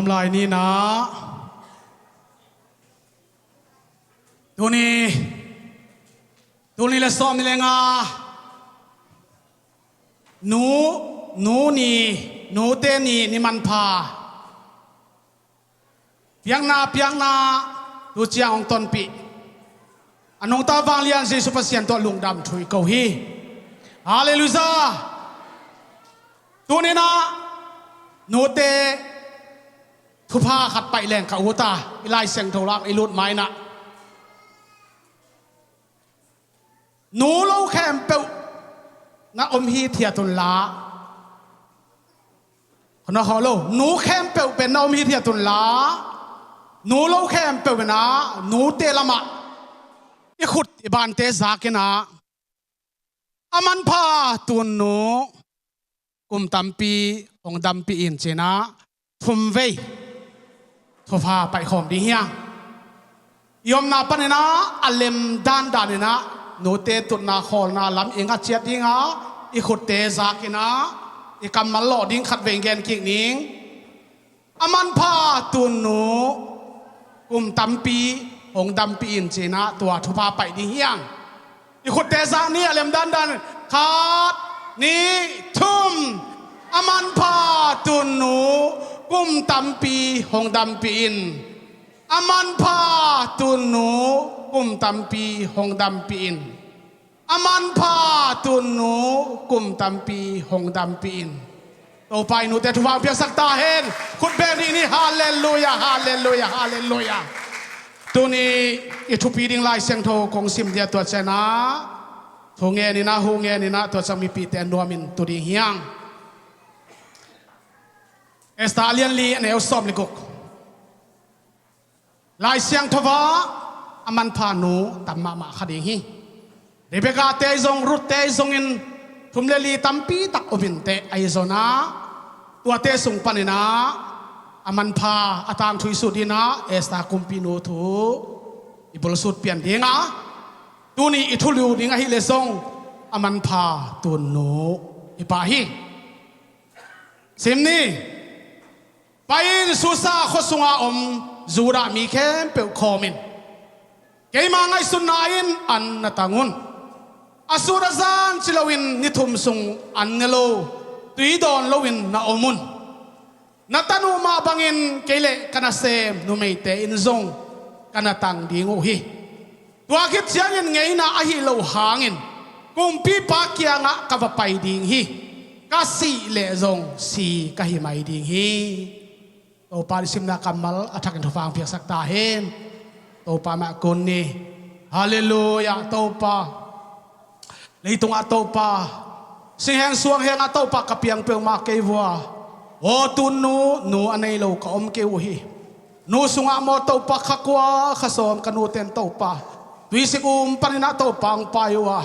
ทำลายนี่นะตัวนี้ละซ้อมนี่เลยงาหนูนี่หนูเตนี่มันพาเพียงนาดูเจียงองตนปีอันนงตาฟังเลียนสิสุภาษิตตัวลุงดำถุยเกาฮีฮาเลลูยาตัวนี้นะหนูเตทุพาขัดไปแรงเขาหัวตาอีไลเสียงโทรลักไอลุดไม้นะหนูเล่าแคมเปวนะอมฮีเทียตุนลาคนนั้นเขาเล่าหนูแคมเปวเป็นอมฮีเทียตุนลาหนูเล่าแคมเปวนะหนูเตละมะอีขุดอีบานเตสากินะอามันพาตุนหนูกุมตัมปีองดัมปีอินเจนะทุมเวทุพาไปขอมดีเฮียยอมนาปนนะอัลเลมดานนะโนเตตุนาขอลนาลำเองอาเจียดิ้งอีขุดเตซากินะอีกำมันหล่อดิ้งขัดเวงเกนกิ่งนิงอามันพาตุนหนูกุมตัมปีองดัมปีอินเจนะตัวทุพาไปดีเฮียอีขุดเตซานี่อัลเลมดานขาดนี่ทุ่มอามันพาตุนหนูกุมตัมปีองดัมปีอินอามันพาตุนหนูกุมตัมปีองดัมปีอินอามันพาตุนหนูกุมตัมปีองดัมปีอินต่อไปหนูแต่ทุกวันเพียงสักตาเห็นคุณเบรีนี่ฮาเลลูยาฮาเลลูยาฮาเลลูยาตัวนี้อีทุปีดิ่งไล่เสียงโทคงซิมเดียตัวเจนะทงเงนี่นะหูเงนี่นะตัวจะมีปีเตนนัวมินตัวดีเฮียงเอสตาเลียนลีเนอสอมลิกุกลายเสียงทว่าอามันพานูตัมมาคดีฮีเรเบกาเตยงรุตเตยงอินทุมเลลีตัมปีตักอบินเตไอโซนาตัวเตสุงปานินาอามันพาอาตามทุยสุดีนะเอสตาคุมปีนูทูอิบุลสุดเปลี่ยนดีงะตัวนี้อิทุลิวดีงะฮิเลซงอามันพาตัวนูอิปาฮีซิมนี่ไปสุสาขสุงาอมจูรามีเข้มเปลคอมินเกยมาไงสุนนาอินอันนตังุนอสุรซานชิลวินนิทุมสุงอันเนโลตุยดอนลวินนาอมุนนาตานูมาบังอินเกเลกันเซมนุเมเตอินซงกันตังดีงูฮีตัวคิดเสียงไงนะอหิโลหางินกุมปีปากียงะกับไปดีฮีกาสีเลซงสีกะหิไม่ดีฮีโตปาดิสิมนาคัมมัลอัฐกันทุฟังเพียงสักตาเห็นโตปามากุนนี่ฮาเลลูยาโตปาเลยตรงอัตโตปาสิแหงสวงแหงอัตโตปากับเพียงเปลมาเกวัวโอตุนนูอันนี้เราก็อมเกวฮีนูสุงอโมโตปาขกัวขสมกันนูเตนโตปาตุยสิกุมปนินาโตปังปายวะ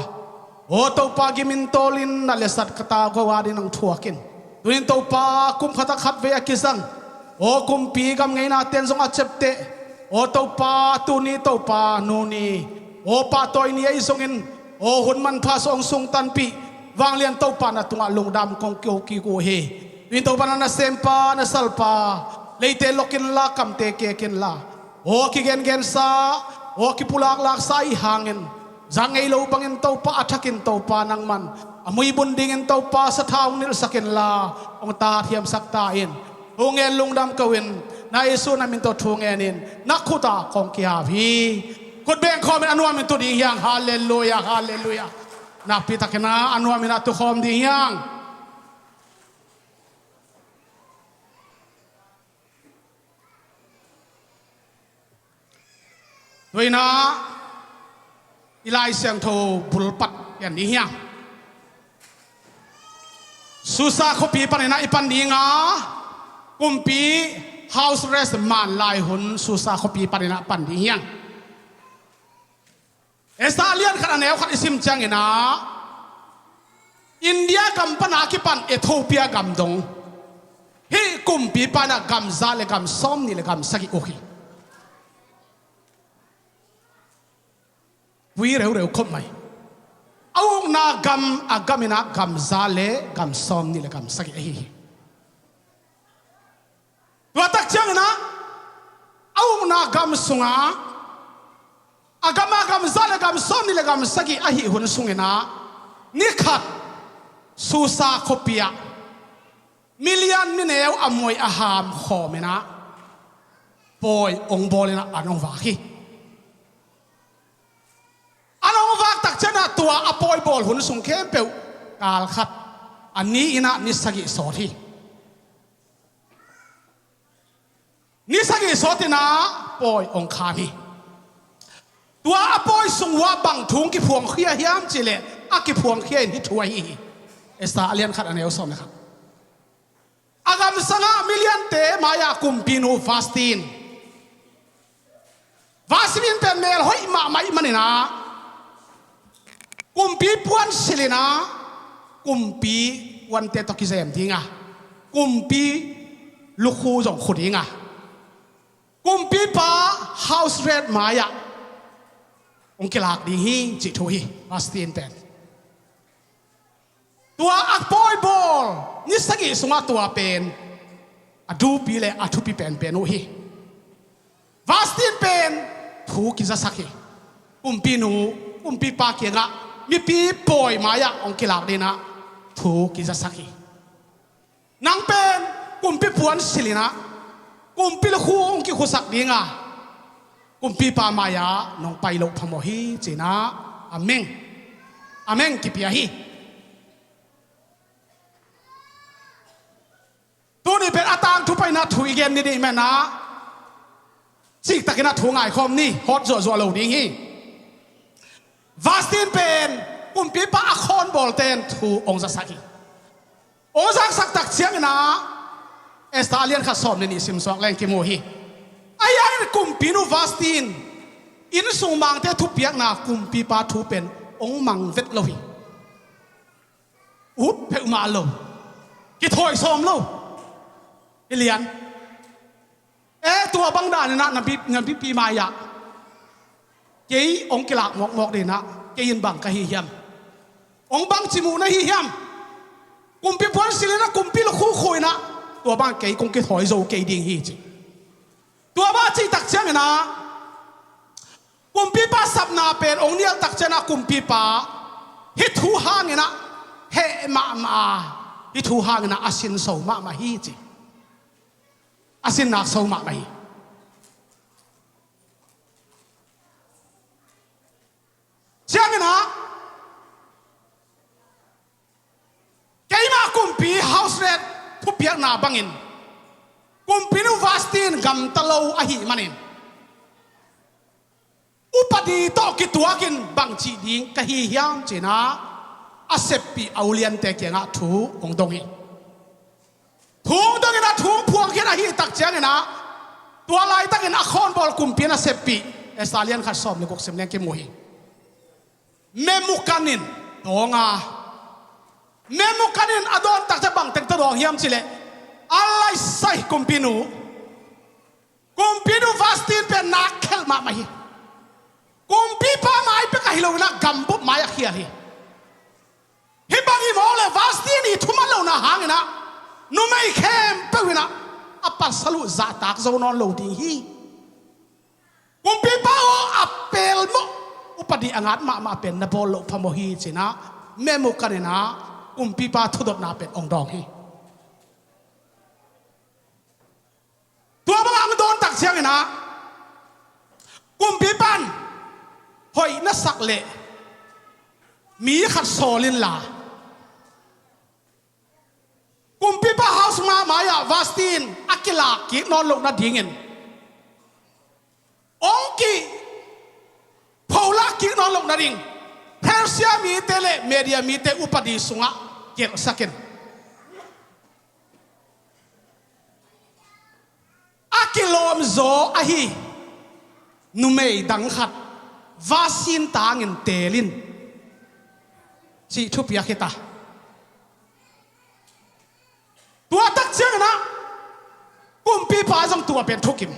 โอโตปากิมินโตลินนัลเลสัตกตากวาดินังทัวกินตุยนโตปาคุมขัดขัดเวียกิสังโอ้คุมปีกำไงนาเตียนสงอาเจ็บเตะโอ้เต้าปาตูนี้เต้าปานูนีโอ้ปาตัวนี้ไอ้สงินโอ้หุ่นมันพาสองสุงตันปีวางเลียนเต้าปานาตุงอาลงดำกงเกียวกีโกเฮวินเต้าปานาเซมปานาสัลปาเลยเตลกินลากำเตเกกินลาโอ้กิเกนเกนซาโอ้กิปุลากลากซาอีหางเงินจังไงเราบังเงินเต้าปาอัฐกินเต้าปานังมันอมุยบุญดิ่งเงินเต้าปาสะท้าวนิลสักินลาองตาเทียมสักตาอินทงเงินลุงดำกวินนายสุนามินตัวทงเงินินนักขุตาของกิฮาพีกดเบงคอมินอนุวามินตัวดีอย่างฮาเลลูยาฮาเลลูยานักพิทักษ์นาอนุวามินตัวคอมดีอย่างด้วยนะอีไลเสียงโทบุลปัดอย่างนี้อย่างสุสาขปีปันนะอีปันดีงากุมปี house rest มันลายหุนสุสาขปีปันนะปันดีอย่างเอสตาเลียนขันแนวขันอิสิมจังเนะอินเดียกัมปนาคิปันเอธิโอเปียกัมดงฮีกุมปีปันนะกัมซาเลกัมซอมนี่เลกัมสกิโอคีวีเร็วๆคบไหมเอาหน้ากัมอากามินะกัมซาเลกัมซอมนี่เลกัมสกิเอฮี ตัวตักเชียงนะเอาหน้ากำสุงอากำซาเลกำซ้อนนี่เลกำสกีอหิหุ่นสุงนะนี่ขัดสุสาคเปียมิลยันมิเนวอมวยอาหามขอมนะปอยองบอลนะอันองวากีอันองวากตักเจนะตัวอปอยบอลหุ่นสุงเข้มเปียวกาลขัดอันนี้อินะนิสกิสอทีนิสกิสอตินะปอยองคามีตัวอปอยสุงว่าบังทุงกิพวงเขียยามจิเลอากิพวงเขียนิถวยเอสตาเลียนขัดอันเอลสอมนะครับอากามสังามิลยันเตมายาคุมปินูฟาสตินเป็นเมลหอยมาไม่มันนะคุมปีปวนสิลินะคุมปีวันเตตกิเซมทิงะคุมปีลูกคูจงขุดิงะคุมปีป้าเฮาส์เรดมายาองค์ลากดีฮีจิตุฮีฟาสตินเป็นตัวอักปอยบอลนิสกิสงาตัวเป็นอดูปีเลอทุปีเป็นโอฮีฟาสตินเป็นถูกิจสักฮีคุมปีนูคุมปีปาเกียงะมีปีปอยมายาองค์ลากดีนะถูกิจสักฮีนางเป็นคุมปีปวนสิลินะคุมปีละคู่องค์ขุสักดีงะกุมปีปามายาน้องไปโลพโมฮีจีนะอาเมงอาเมงกิปิยาฮีตัวนี้เป็นอาตางทุไปนะถุยเกนนี่ดีแม่นะสิ่งตะกินะถุงไงคอมนี่ฮอตจัวๆเหล่านี้ฮีวาสตินเป็นกุมปีปาอคอนบอลเตนถูองซักสักองซักสักตักเชียงนะเอสตาเลียนขัดสอบนี่ซิมสวกแรงกิโมฮีอายังคุมปีนูฟาสตินอินสุมังเตทุเปียกนาคุมปีปาทุเป็นองมังเวทโลหิอุบเพอุมาโลกิถอยสอมโลเลียนตัวบังดานี่นะนบีเงินปีมายะเจ้ยองกิลากมอกเลยนะเจ้ยินบังกะฮิยมองบังจิมูนะฮิยมคุมปีพวนสิเลนะคุมปีละคู่คุยนะตัวบังเกยคงกิถอยโซเกยดิ่งฮิจิตัวบ้าจีตักเชียงนะกุมปีป้าสับนาเป็นองเนียตักเจนะกุมปีป้าฮิทูหางนะเฮมาฮิทูหางนะอาสินโซมาฮีจีอาสินนักโซมาฮีเชียงนะเกี่ยมากุมปีเฮาส์เรดทุบเปียกนาบังอินกุมพินุวาสตินกัมตะโลอหิมันินอุปดีโตกิตัวกินบังจีดิงกะฮิยามจีนะอาเซปีเอาเลียนเตเกียงะถูองดงฮิถูองดงฮินะถูพวงเกียนะฮิตักเจียงนะตัวลายตักกินอคอนบอลกุมพินาเซปีเอสตาเลียนขัดสอบในกกเซมเลียนเกมฮิเมมุกันินตงาเมมุกันินอดอนตักจะบังเต็งตะดองยามจิเลAllah say kumpinu fastin pe nakel ma mahi kumpi pa mai pe kahilo na gambu maya khia hi hibangi mole fastin ni thumalo na hangina numai khem pe wina apal salu za tak zo non lo ding hi kumpi pa o apel mo upadi angat ma pen na bol lo phamo hi china memo kanina kumpi pa thudot na pen ong dong hiตัวบางโดนตักเชียงนะกุมปีปันหอยนัสักเละมีขัดโซลินลากุมปีป้าเฮาส์มามายาวาสตินอักิลากินอนลงนาดิ่งเงินองกีพาวลากินอนลงนาดิ่งเพอร์เซียมีเตเลเมียมีเตอุปดีสุงะเกี่ยวสักเกินกิโลมโซอะฮีนุเมย์ดังขัดวาสินตาเงินเตลินจีทุบยาคิตาตัวตักเชียงนะกุมปีพาจงตัวเป็นทุกิม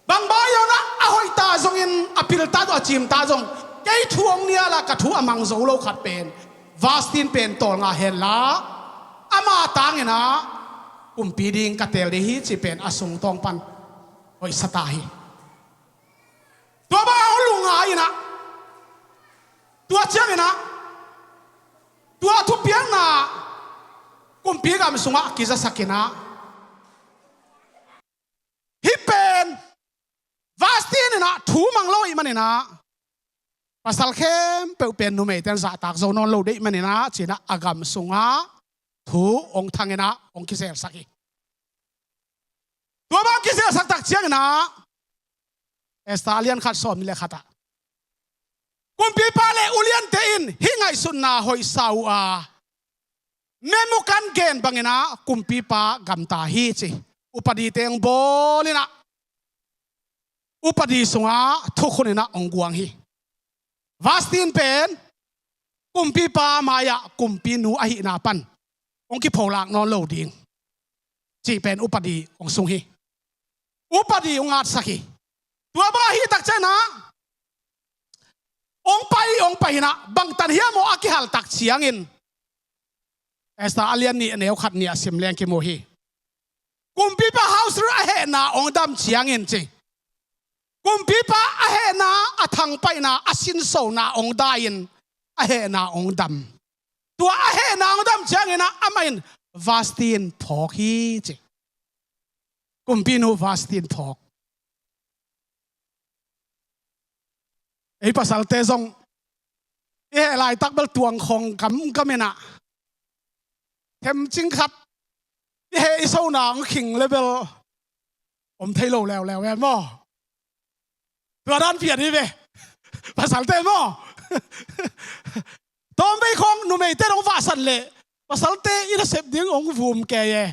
บางบ่ายนะอะหอยตาจงอินอภิลตาตัวจิมตาจงไก่ทวงเนี่ยละกระทูอมังโซโลขัดเป็นวาสินเป็นตัวงาเฮลลาอามาตาเงินนะ kumpi ding katel di hi chi pen asung tong pan hoi satahi tua ba lunga ina tua chiang ina tua thu piang na kumpi gam sunga kiza sakina hi pen vastin ina thu mang loi manina pasal khem pe pen nu me ten za tak zo non lo de manina china agam sunga thu ong thangena ong kisel saki tua ba kisel sak tak chiang na estalian khat som le khata kumpi pale ulian te in hingai sunna hoi sau a memukan gen bangena kumpi pa gamta hi chi upadi teng bolina upadi sunga thukhunina ongguang hi vastin pen kumpi pa maya kumpi nu ahi na pan ong ki pholak non lo ding chi pen upadi ong sung hi upadi ong at saki tua ba hi tak chana ong pai na bang tan hiam mo akihal tak chiangin esta alian ni neu khat ni asim leng ki mo hi kumpi pa house ra he na ong dam chiangin chi kumpi pa a he na athang pai na asin so na ong dain a he na ong dam tua a he na ong dam chiangin na amain vastin phok hi chi kumpi no vastin phok ei pasal te zong e lai tak bel tuang khong kam kamena them ching khat e so na ng khing level om thei lo leo leo em mo tua dan phiat đi về pasal te mo tom bei khong nu mei te dong va san le pasal te ina sep ding ong vum ke ye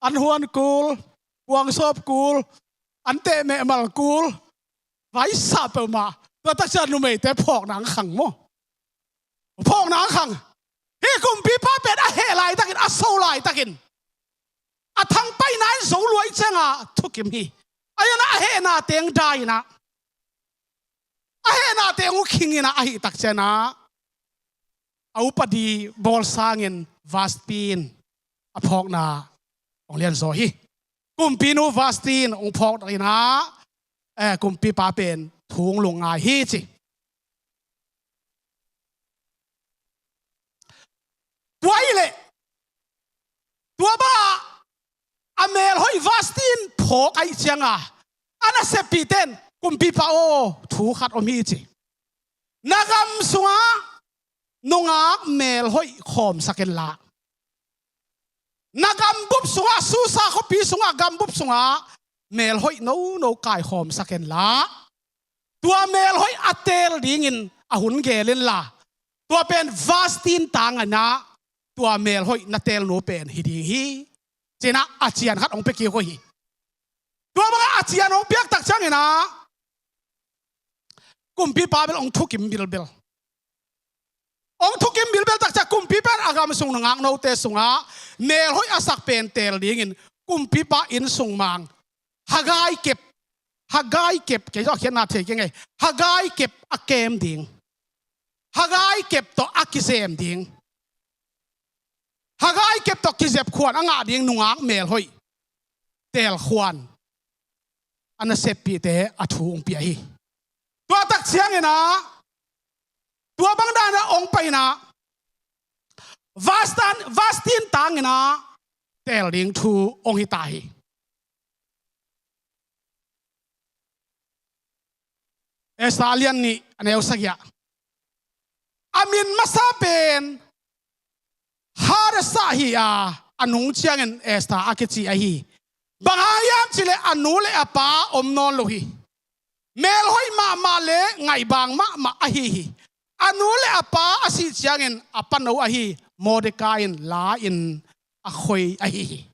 an huan kul buang sop kul an te me mal kul vai sa pe ma tua tak chan nu mei te phok nang khang mo phok nang khang hi kum pi pa pet a he lai takin a so lai takin a thang pai nai zo luai chenga thukim hi ayana a he na teng dai na a he na teng u khingina a hi tak chena au padi bol sangin vaspin a phok na ong lian zo hi kum pi nu vastin ong phok na kum pi pa pen thung lunga hi chi tuai le tua ba amel hoi vastin phok ai chianga ana se piten kumpi pa o thu khat omi chi nagam sunga nunga mel hoi khom saken la nagam bup sunga su sa kho pi sunga gam bup sunga mel hoi no kai khom saken la tua mel hoi atel dingin ahun gelin la tua pen vastin tangana tua mel hoi na tel no pen hiding hi chena achian khat ong pe ki ko hi tua ba achian ong piak tak changena kumpi pa bel ong thukim bilbel ong thukim bilbel tak cha kumpi pan agam sung ngang no te sunga mel hoi asak pen tel dingin kumpi pa in sung mang hagai kep ke jo khian na the ke ngai hagai kep akem ding hagai kep to akisem ding hagai kep to kizep khuan anga ding nungang mel hoi tel khuan ana sepi te athu ong pi hi to tak chiang ena tua bang da na ong pai na vastin tang ena tel ding thu ong hi ta hi Estalian ni aneu sagya amin masapen har sahia anung chiangen esta akechi ahi bangayam chile anule apa omnon lohi mel hoi ma le ngai bang ma ahi anule apa asi chiangen apano ahi modekain la in akhoi ahi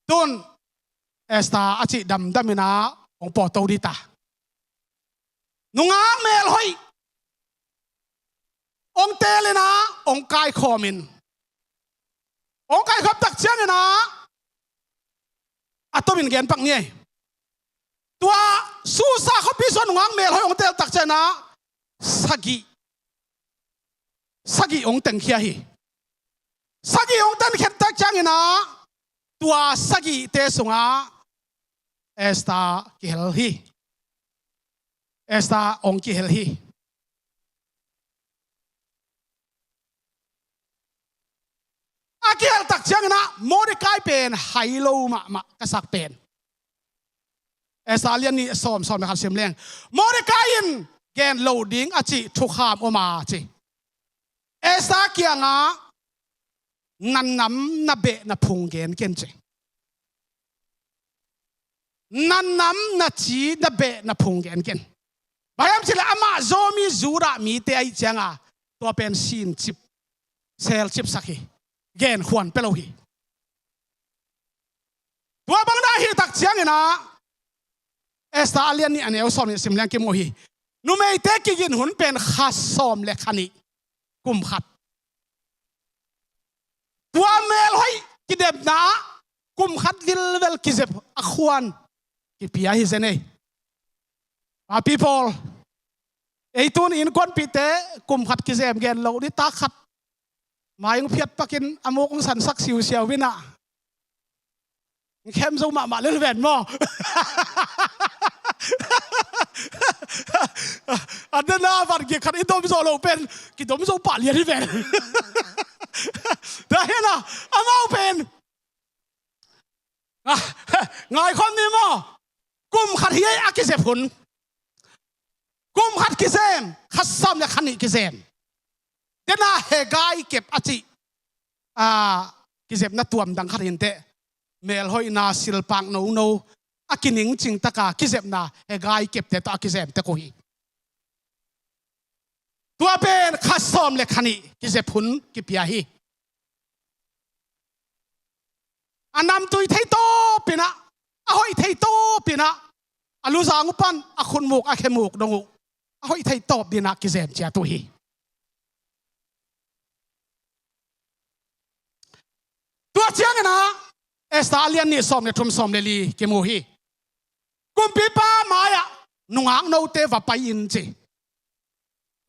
ton esta achi damina ong po todita nunga mel hoi ong telena ong kai khomin ong kai khop tak chiangena atomin gen pak nie tua su sa khopi so nunga mel hoi ong tel tak chana sagi ong teng khia hi sagi ong tan khet tak chiangena tua sagi te sunga esta kihel hi esta ong kihel hi akihel tak chang na Mordecai pen hailo ma kasak pen esta alian ni som na khasim leng Mordecai in gen loading achi thukham oma chi esta kianga nan nam na be na phung gen ken che nan nam na chi na be na phung gen ken bayam chile ama zomi zura mi te ai changa to pen sin chip sel chip sakhi gen huan pelo hi tua bang da hi tak chiang ina esta alian ni aneu som ni sim lang ki mo hi nu mei te ki gin hun pen khas som le khani kum khat tua mel hoi ki deb na kum khat dil vel ki zep akhwan ki pia hi zene people ei tun in kon pite kum khat ki zem gen lo ni ta khat mayung phiat pakin amok san sak siu siau wina khem zo ma le ven mo adana var ki khat idom zo lo pen ki dom zo pa li ven da hena amau pen ngai khom ni mo kum khat hi akise phun kum khat ki zem khassam le khani ki zem dena hegai kep achi ki zem na tuam dang khat hin te mel hoi na silpang no akining ching taka ki zem na hegai kep te to akizem te ko hi tua pen khassom le khani ki ze phun ki pia hi anam tui thei to pina a hoi thei to pina alu zangu pan a khun muk a khemuk dongu a hoi thei top dina ki zem cha tu hi tua chiang na esta alian ni som le thum som le li ki mu hi kumpi pa maya nungang no te va pai in chi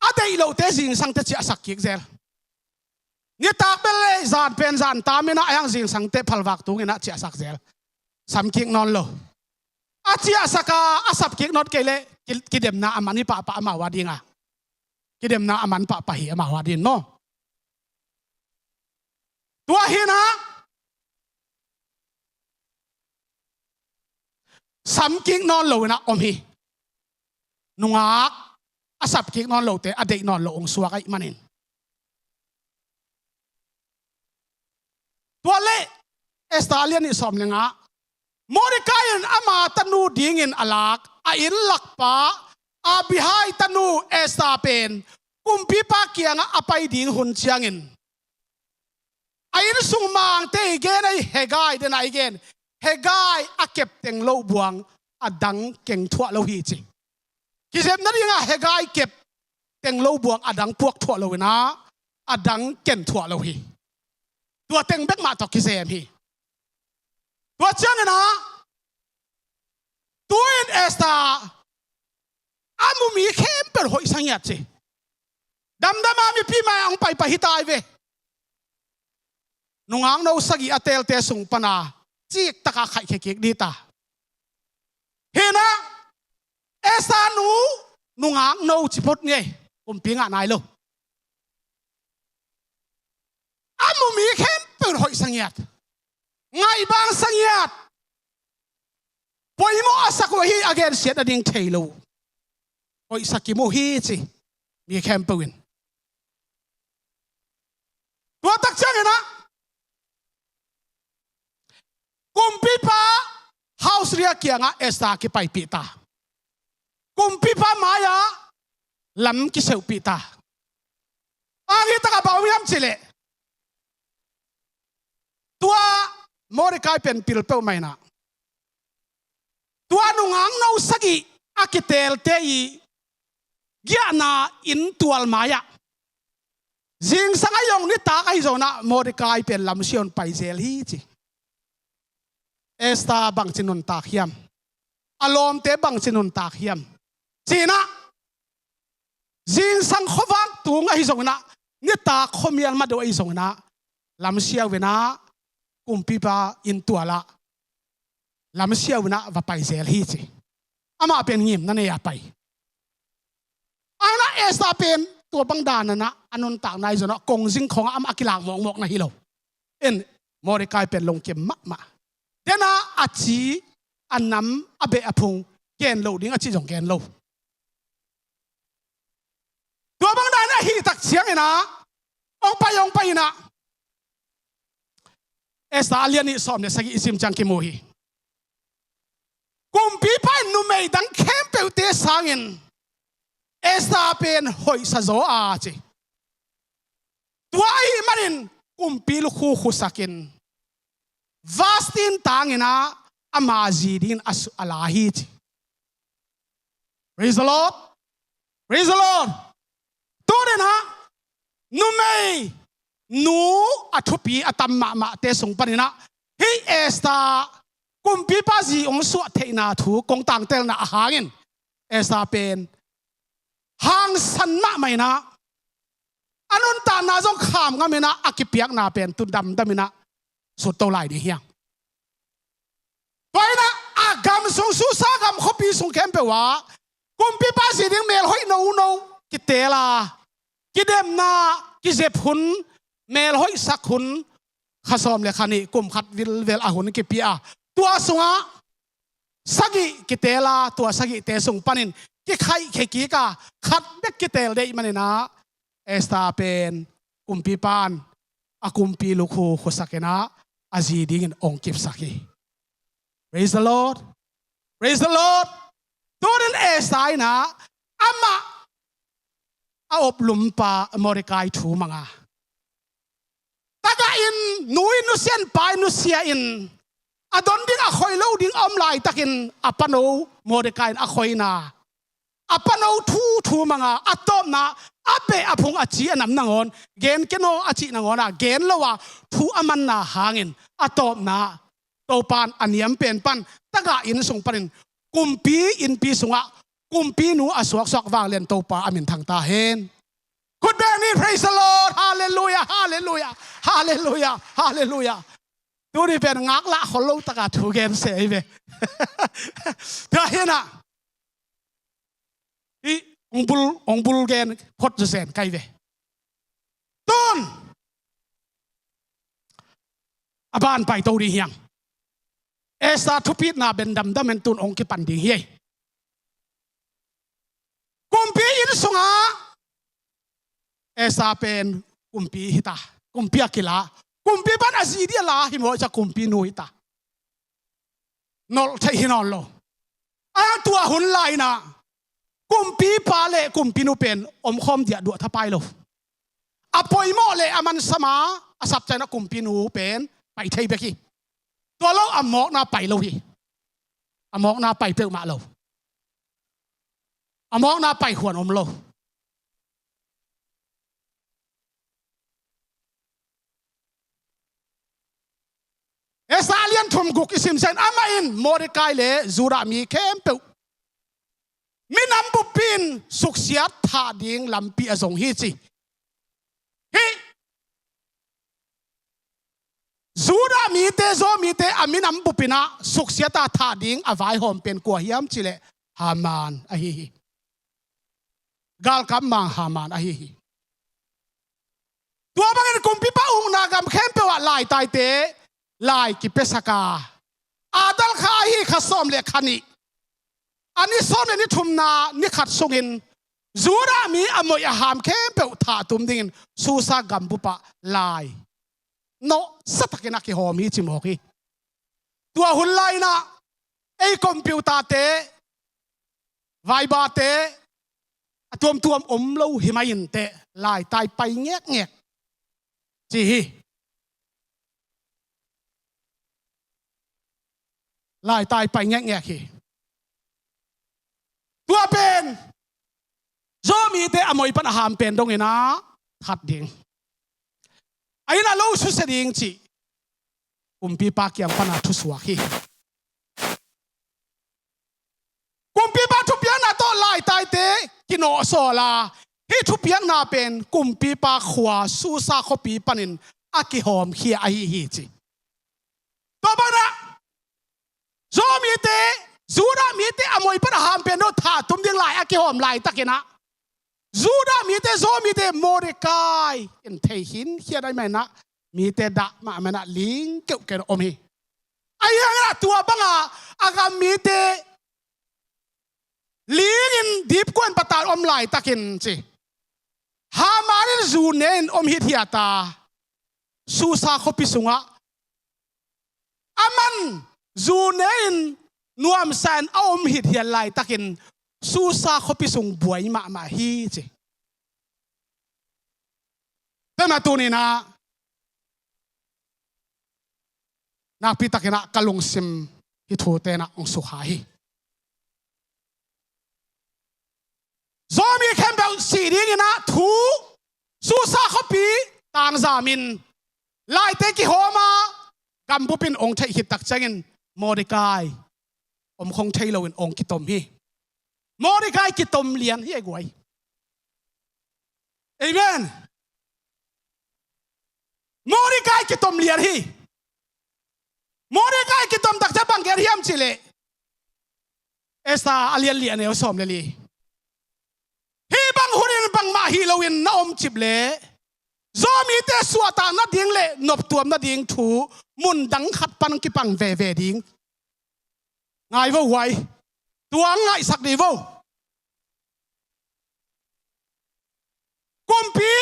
adei lo te jing sang te chi asak ki zel ni tak bele zan pen zan ta mina ayang jing sang te phalwak tu ngina chi asak zel sam ki non lo a chi asaka asap ki not kele ki dem na amani pa ama wadinga ki dem na aman pa hi ama wadin no tua hina sam king non lo na om hi nungak asap king non lo te adei non lo ong suwa kai manin tuale estalian ni som lenga Mordecai ama tanu dingin alak a in lakpa a bihai tanu estapen kumpi pa kianga apai ding hun chiangin a in sungmang te gen ai hegai den ai gen hegai akep teng lo buang adang keng thua lo hi chi kizem na ringa hegai kep teng lo buang adang puak thua lo na adang ken thua lo hi tua teng bek ma to kizem hi tua chang na tuin esta amumi khem per hoi sangyat chi dam dama mi pi ma ang pai pa hitai ve nungang no sagi atel te sung pana chik taka khai khek di ta hena esa nu nungang no chipot nge pinga nai lo amumi khem per hoi sangyat ngai bang sangyat poimo asako hi again set ading thailo hoi sakimo hi chi mi khem pewin tua tak chang na kumpi pa house ria kianga esta ki pai pita kumpi pa maya lam ki seu pita angi taka bawiam chile tua Mordecai pen pil pe mai na tua nungang no sagi akitel te i giana in tual maya jing sangayong ni ta kai zona Mordecai pen lam sion pai zel hi chi esta bang chinun tak hiam alom te bang chinun tak hiam china jing sang khowang tu nga hi zona ni ta khomial ma do ai zona lam sia wena กุมปีปาอินตัวละลำเสียวนะว่าไปเซลฮีจีอามาเป็นงิมนั่นเองไปอันนั้นเอสตาเป็นตัวบังดานะอันนั้นต่างในส่วนกงซิงของอามากิลางมองนะฮิโลเอ็นมอริกายเป็นลงเก็มมะเดน่าอาชีอันน้ำอเบอพงเกนโลดิ้งอาชีจงเกนโลตัวบางด้านนะฮีตักเสียงนะองไปนะเอสตาเลียนี่สอบเนี่ยสกิอิซิมจังกิโมฮีกุมปีไปนุ่มไม่ดังเข้มเปลวเตะสังอินเอสตาเป็นหอยสะโจอาจีตัวไอ้มันอินกุมปีลูกคู่สักินวาสตินต่างอินะอามาจีดินอัสอัลาฮีจี Praise the Lord Praise the Lordตัวเดนะนุ่มไม่นูอัทุปีอัตมมาเตส่งปนินะฮีเอสตากุมปีป้าจีองสวดเทนาถูกงต่างเตลนะหางินเอสตาเป็นหางสันมาไม่นะอันนั้นตานาจงขามก็ไม่นะอักเปียกนาเป็นตุนดำดำไม่นะสุดโตไลดีเฮียงไปนะอากามส่งสุสากามขบีส่งเข้มไปว่ากุมปีป้าจีดิ้งเมลหอยนูกิเตลากิเดมนากิเจ็บหุนเมลหอยสักหุนข้าซ้อมเลยคันนี้กุมขัดวิลเวลอาหุนกิปีอาตัวสงะสกิกิเตลาตัวสกิเตส่งปันินกิไข่เขกีกาขัดเด็กกิเตลได้มันนะเอสตาเป็นกุมปีปานอากุมปีลูกหูขุสักนะอาจีดิ้งองกิบสัก Praise the Lord Praise the Lord ตัวนั้นเอสตานะอามาอาอบลุมปามอริกายถูมังอาตากาอินนุยนุเซียนไปนุเซียอินอดอนดิ้งอคอยเล่าดิ้งอมลายตักินอปนโอมอริกายอคอยนาอปนโอทูมังอาอตอมนาอเปอพงอจีอนำนางอนเกนเกโนอจีนางอนะเกนละว่าทูอมันนาหางินอตอมนาโตปานอันยมเป็นปันตากาอินส่งปันกุมปีอินปีสงะกุมปีนูอสวกสวกวางเลียนโตปาอามินทางตาเห็นคุณแบงนี่ praise the Lord hallelujah hallelujah hallelujah hallelujah ดูนี่เป็นงักละคนลูกตะกาถูกเกณฑ์เสียไปเดี๋ยวเห็นอ่ะอีองบุลเกณฑ์พดจะเสียนไกลไปต้นอาบ้านไปตัวดีเฮียงเอสตาทุพิษนาเป็นดำเป็นตุนองค์กิปันดีเฮียกุมปีอินสุงาเอสาเป็นกุมปีฮิตากุมปีอากิลากุมปีบ้านอาซีเดียลาหิมว่าจะกุมปีนูฮิตานอลใช่หินอลโลอาตัวหุ่นไลนะกุมปีปาเลกุมปีนูเป็นอมคอมเดียดดัวทับไปโลอปอยโมเลอามันสมาอาสับใจนะกุมปีนูเป็นไปเทยเบกี้ตัวเราอมอกนาไปโลฮีอมอกนาไปเปลือกมาโลอมองนาไปขวนอมโลเอสาเลียนทุมกุกอิสิมเซนอามาอินโมริกายเลจูรามีเข้มเปวมินัมบุปินสุกเสียทาดิงลำปีอสงฮีจีฮีจูรามีเตโซมีเตอามินัมบุปินะสุกเสียตาทาดิงอวายหอมเป็นกัวเฮียมจิเลฮามานอฮีกาลกัมมังฮามานอฮีตัวบางคนกุมพิป้าอุงนากำเข้มเปว่าลายตายเตลายกิเปสกาอาดัลข้าฮีขัดซ้อมเล็กขันีอันนี้ซ้อมเล็กนี่ทุ่มนานี่ขัดส่งอินจูรามีอโมยหามเข้มเปวถาตุมดิ่งสูซากัมบุปะลายโนสัตกินักที่หอมฮีจิมฮอกีตัวหุ่นไลนะไอ้คอมพิวเตอร์เตไวบาเตตัวอมเล่าหิมายินเตะลายตายไปเงี้ยจีลายตายไปเงี้ยฮีตัวเป็นโจมีเตะอมวยปัญหาเป็นตรงนี้นะทัดดิ่งไอ้น่าเล่าสุดเสียดิ่งจีกุมปีปากยังปัญหาทุสวาฮีกุมปีปาทุบยังน่าโตลายตายเตะกินโอโซลาที่ทุบยังน่าเป็นกุมปีปาขวาสูซาขบีปันินอากิหอมเขียไอฮีจี ตัวบ้านะโซมีเตจูดามีเตอมวยปะหามเป็นโนธาตุมดิ้งไหลอากิหอมไหลตะกินะจูดามีเตโซมีเตโมเดกายอินเทหินเฮียได้ไหมนะมีเตดะมามันนะลิงเกี่ยวกันอมีไอ้ยังนะตัวบ้างอากามีเตลิงอินดิบกวนปะตาอมไหลตะกินสิฮามารินจูเนนอมฮิตเฮียตาสุสาขปิสุงะอามันจูเนนนัวมแสนอมฮิตเฮียไหลตะกินสุสาขปิสุงบวยมาฮีสิเป็นมาตัวนี้นะนักพิทักษ์นะกะลงซิมฮิทูเตนะองสุขาฮีซอมีเข้มแบบสีดิ้งนะทูสุสาขปีต่างจามินไล่เตกิโฮมากัมบุปินองค์เทหิตักจังินโมดิกายคงเทโลวินองค์กิตมฮีโมดิกายกิตมเลียนฮีไอ้กวยเอเมนโมดิกายกิตมเลียนฮีโมดิกายกิตมตักจะบังเกอร์ฮิมชิเลเอสตาอเลียนเลียนเอวสอมเลลีฮีบังหุนินบังมาฮีโลวินน้าอมจิบเลโซมีเตสวตานัดดิ้งเล่นบตัวนัดดิ้งถูมุนดังขัดปันกิปังเวดิ้งไงวะไว้ตัวไงสักดีวะกุมพี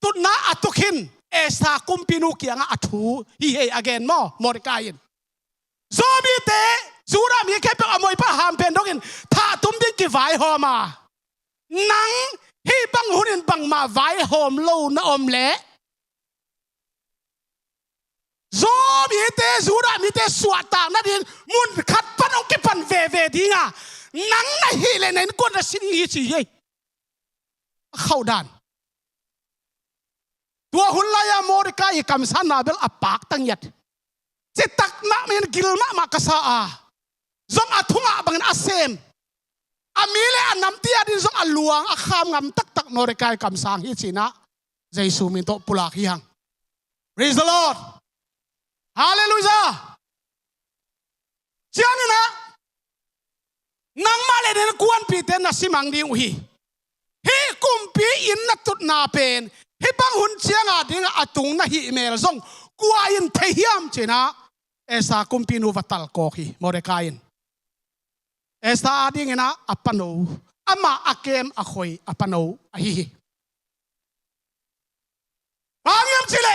ตุนนาอัตุขินเอสตากุมพีนุกียงอัตูฮีเฮอเกนมอริกายินโซมีเตจูรามีแค่เป็นอมวยพระหามเป็นดกินถ้าตุ้มดิ้งกี่ไฟหอมานังฮีบังหุนินบังมาไว้โฮมโลนอมเละโซมีเตจูรามีเตสวดตางนั่นเองมุนขัดปันองกิปันเวดิ้งอ่ะนังในฮีเลนกุนสินีฮีชีเยเข้าด่านตัวหุ่นลายโมริกาอีกำสันนาเบลอปากตั้งยัดจิตตักนักมีนกิลมะมากษาจงอัทุงะบังนัสเซมอามีเลอันน้ำเตียดินจงอัลลวงอาคามงำตักโมริกากำสังฮิจินะเจสุมิโตปุลาคิยัง Praise the Lord Hallelujah เจ้านี่นะนังมาเลเดนกวนปีเตนัสิมังดิ้งฮีฮีกุมปีอินนัตุนาเป็นฮีบังหุนเชียงอาดิ้งอาตุงนะฮีเมลซงกวายินเทียมเจนะเอสากุมปีนูวัตัลโกฮีโมเรกายินเอสาดิ้งนะอัปปโนอามาอาเกมอาคอยอัปปโนอาฮีบางยามชิเล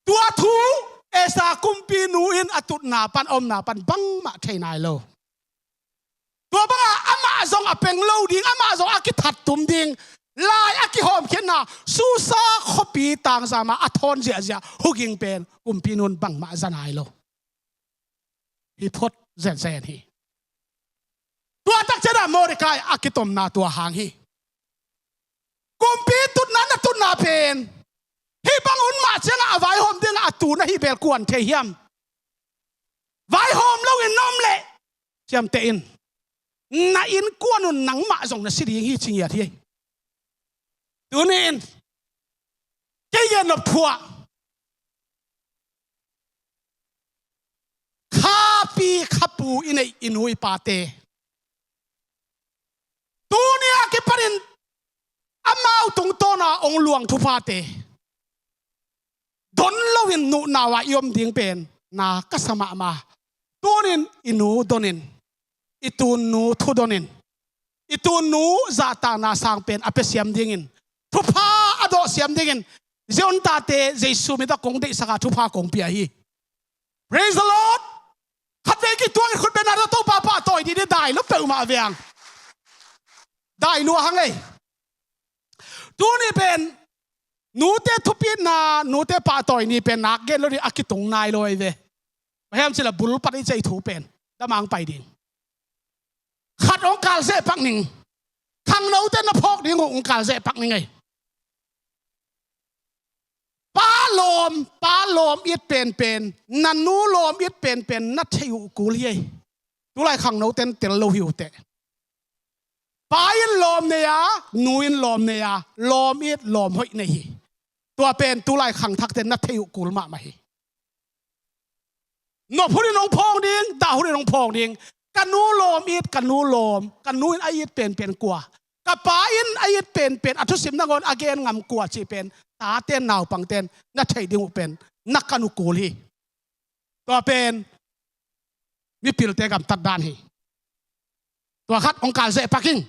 ตัวทูเอสากุมปีนูอินอตุนาปันอมนาปันบังมาเทนายโลตัวบังอามาซงอเป็งโลดิ้งอามาซงอากิทัดตุมดิ้งลายอากิหอมเขียนนะสุสาขปีต่างสามาอัทอนเจียฮุกิงเป็นกุมพีนุนบังมาจันายโลฮิพดเซนฮีตัวตักเจดาโมริกายอากิตมนาตัวหางฮีกุมพีตุนนั้นตุนนาเป็นฮีบังอุนมาเชียงอาไว้หอมดิ้งอาตูนะฮีเบลกวนเทียมไว้หอมแล้วอินนอมเละเจียมเตอินนาอินกวนุนหนังมาส่งนะสิริฮีชิงยาที่ตัวนี้แกยันนับพัวข้าปีขับปูอินอินุยปาเตตัวนี้ก็เป็นอามาตุงโตนาองหลวงทุพาเตดนลวินนุนาวายอมดิ้งเป็นนากสมามาตัวนี้อินูดนินอิตูนูทุดนินอิตูนูซาตานาสังเป็นอเปเซียมดิ้งินทุพาอดอเสียมดิ้งเจ้าตาเตเจสุมิตาคงเดสกาทุพาคงเปียฮี Praise the Lord ขัดเวกิตัวคุณเป็นอะไรตัวป้าต่อยดีได้แล้วเปิดมาเวียงได้นัวหังเลยตัวนี้เป็นนูเตทุปีนานูเตป้าต่อยนี่เป็นนักเกลเลยอากิตงนายเลยเว้ยพยายามจะละบุรุษปฏิเสธถูเป็นดมังไปดิ่งขัดองค์การเสปักหนึ่งขังนูเตนพกดิ่งองค์การเสปักหนึ่งไงป้าลมอิดเป็นนันนูลมอิดเป็นนัดเที่ยวกูเลียตัวไรขังนูเตนเตลโลหิวเตป้าอินลมเนี่ยนูอินลมเนี่ยลมอิดลมหอยเนี่ยตัวเป็นตัวไรขังทักเตนนัดเที่ยวกูลมาไม่ no phuri nong phong ding da huri nong phong ding kanu lom it kanu lom kanu in ayit pen kwa kapain ayit pen athusim nangon again ngam kwa chi pen ta ten naw pang ten na thai ding pen nakanu kuli to pen mi pil te gam tat dan hi to khat ong kal se paking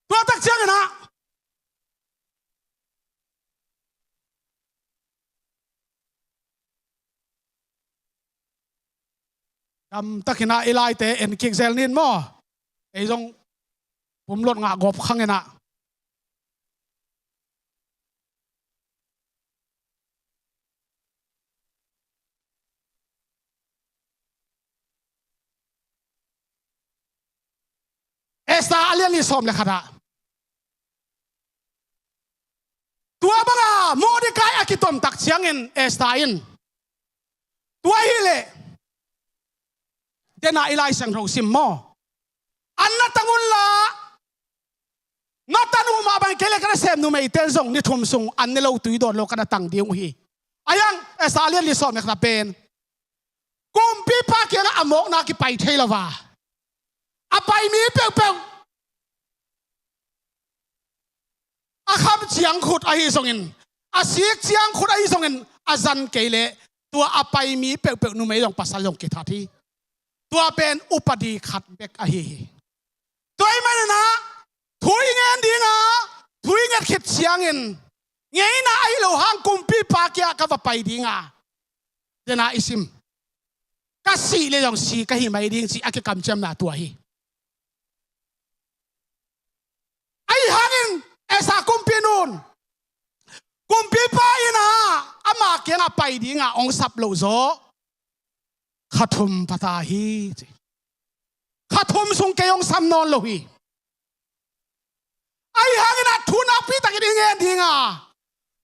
to tak chang na takina ilai te en kik zel nin mo ei jong pum lot nga gop khangena esta alian li som le khada tua banga Mordekai akitom tak chiangin esta in tua hile dena ilai sang ro sim mo anna tangun la natanu ma bang kele kana sem nu mei ten zong ni thum sung an ne lo tui don lo kana tang diung hi ayang esalian li som na pen kum pi pa ke na amok na ki pai theilawa apai mi pe akham chiang khut a hi songin asik chiang khut a hi songin azan kele tua apai mi pe nu mei long pasal long ki thatiตัวเป็นอุปดีขัดเบกอหีตัวไม่นะถุยเงินดีงาถุยเงินขิดเสียงเงินไงนะไอ้เราห้างกุมปีปากยากับไปดีงาเดน่าอิสิมก็สีเลยอย่างสีก็หิไม่ดีสีอากิกำจำนาตัวฮีไอ้ห้างเงินเอสากุมปีนูนกุมปีปาอินะอามาเกียงไปดีงาองสับโลโซขัดทุมปะตาฮีขัดทุมสุงเกยองซ้ำนอนโลฮีไอ้หางนัดทุนักพี่ตักดิเงินดีงา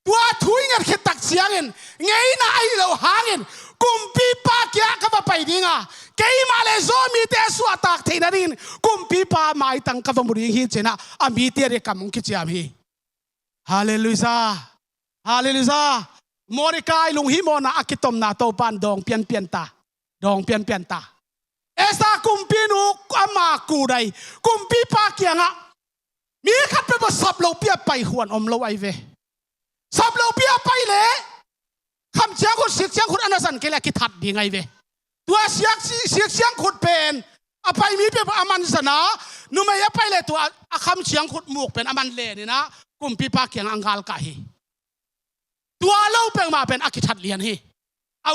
ตัวทุยเงินคิดตักเสียงเงินไงนะไอ้เราหางเงินกุมปีปากยากับไปดีงาเกยมาเลโซมีเตสวตักเทนดินกุมปีปาไม่ตั้งกับมุริฮีเจนะอามีเตเรกัมมุกิจยามฮีฮาเลลูยาฮาเลลูยาโมริกายลุงฮิโมนาอากิตมนาโตปันดองเปียนตาดองเปียนตาเอสากุมปีนุกอามากูได้กุมปีปาเกียงะมีขัดไปบ่สับโลเปียไปหวนอมโลไอเวสับโลเปียไปเลยคำเสียงคนเสียงคนอนาสันเกล้าคิดทัดดีไงเวตัวเสียงคนเป็นอภัยมีเปียอามันสนานุ่มไม่ไปเลยตัวคำเสียงคนหมวกเป็นอามันเล่นี่นะกุมปีปาเกียงอังกาลกะฮีตัวเล่าเป็นมาเป็นอาคิดทัดเลียนฮีเอ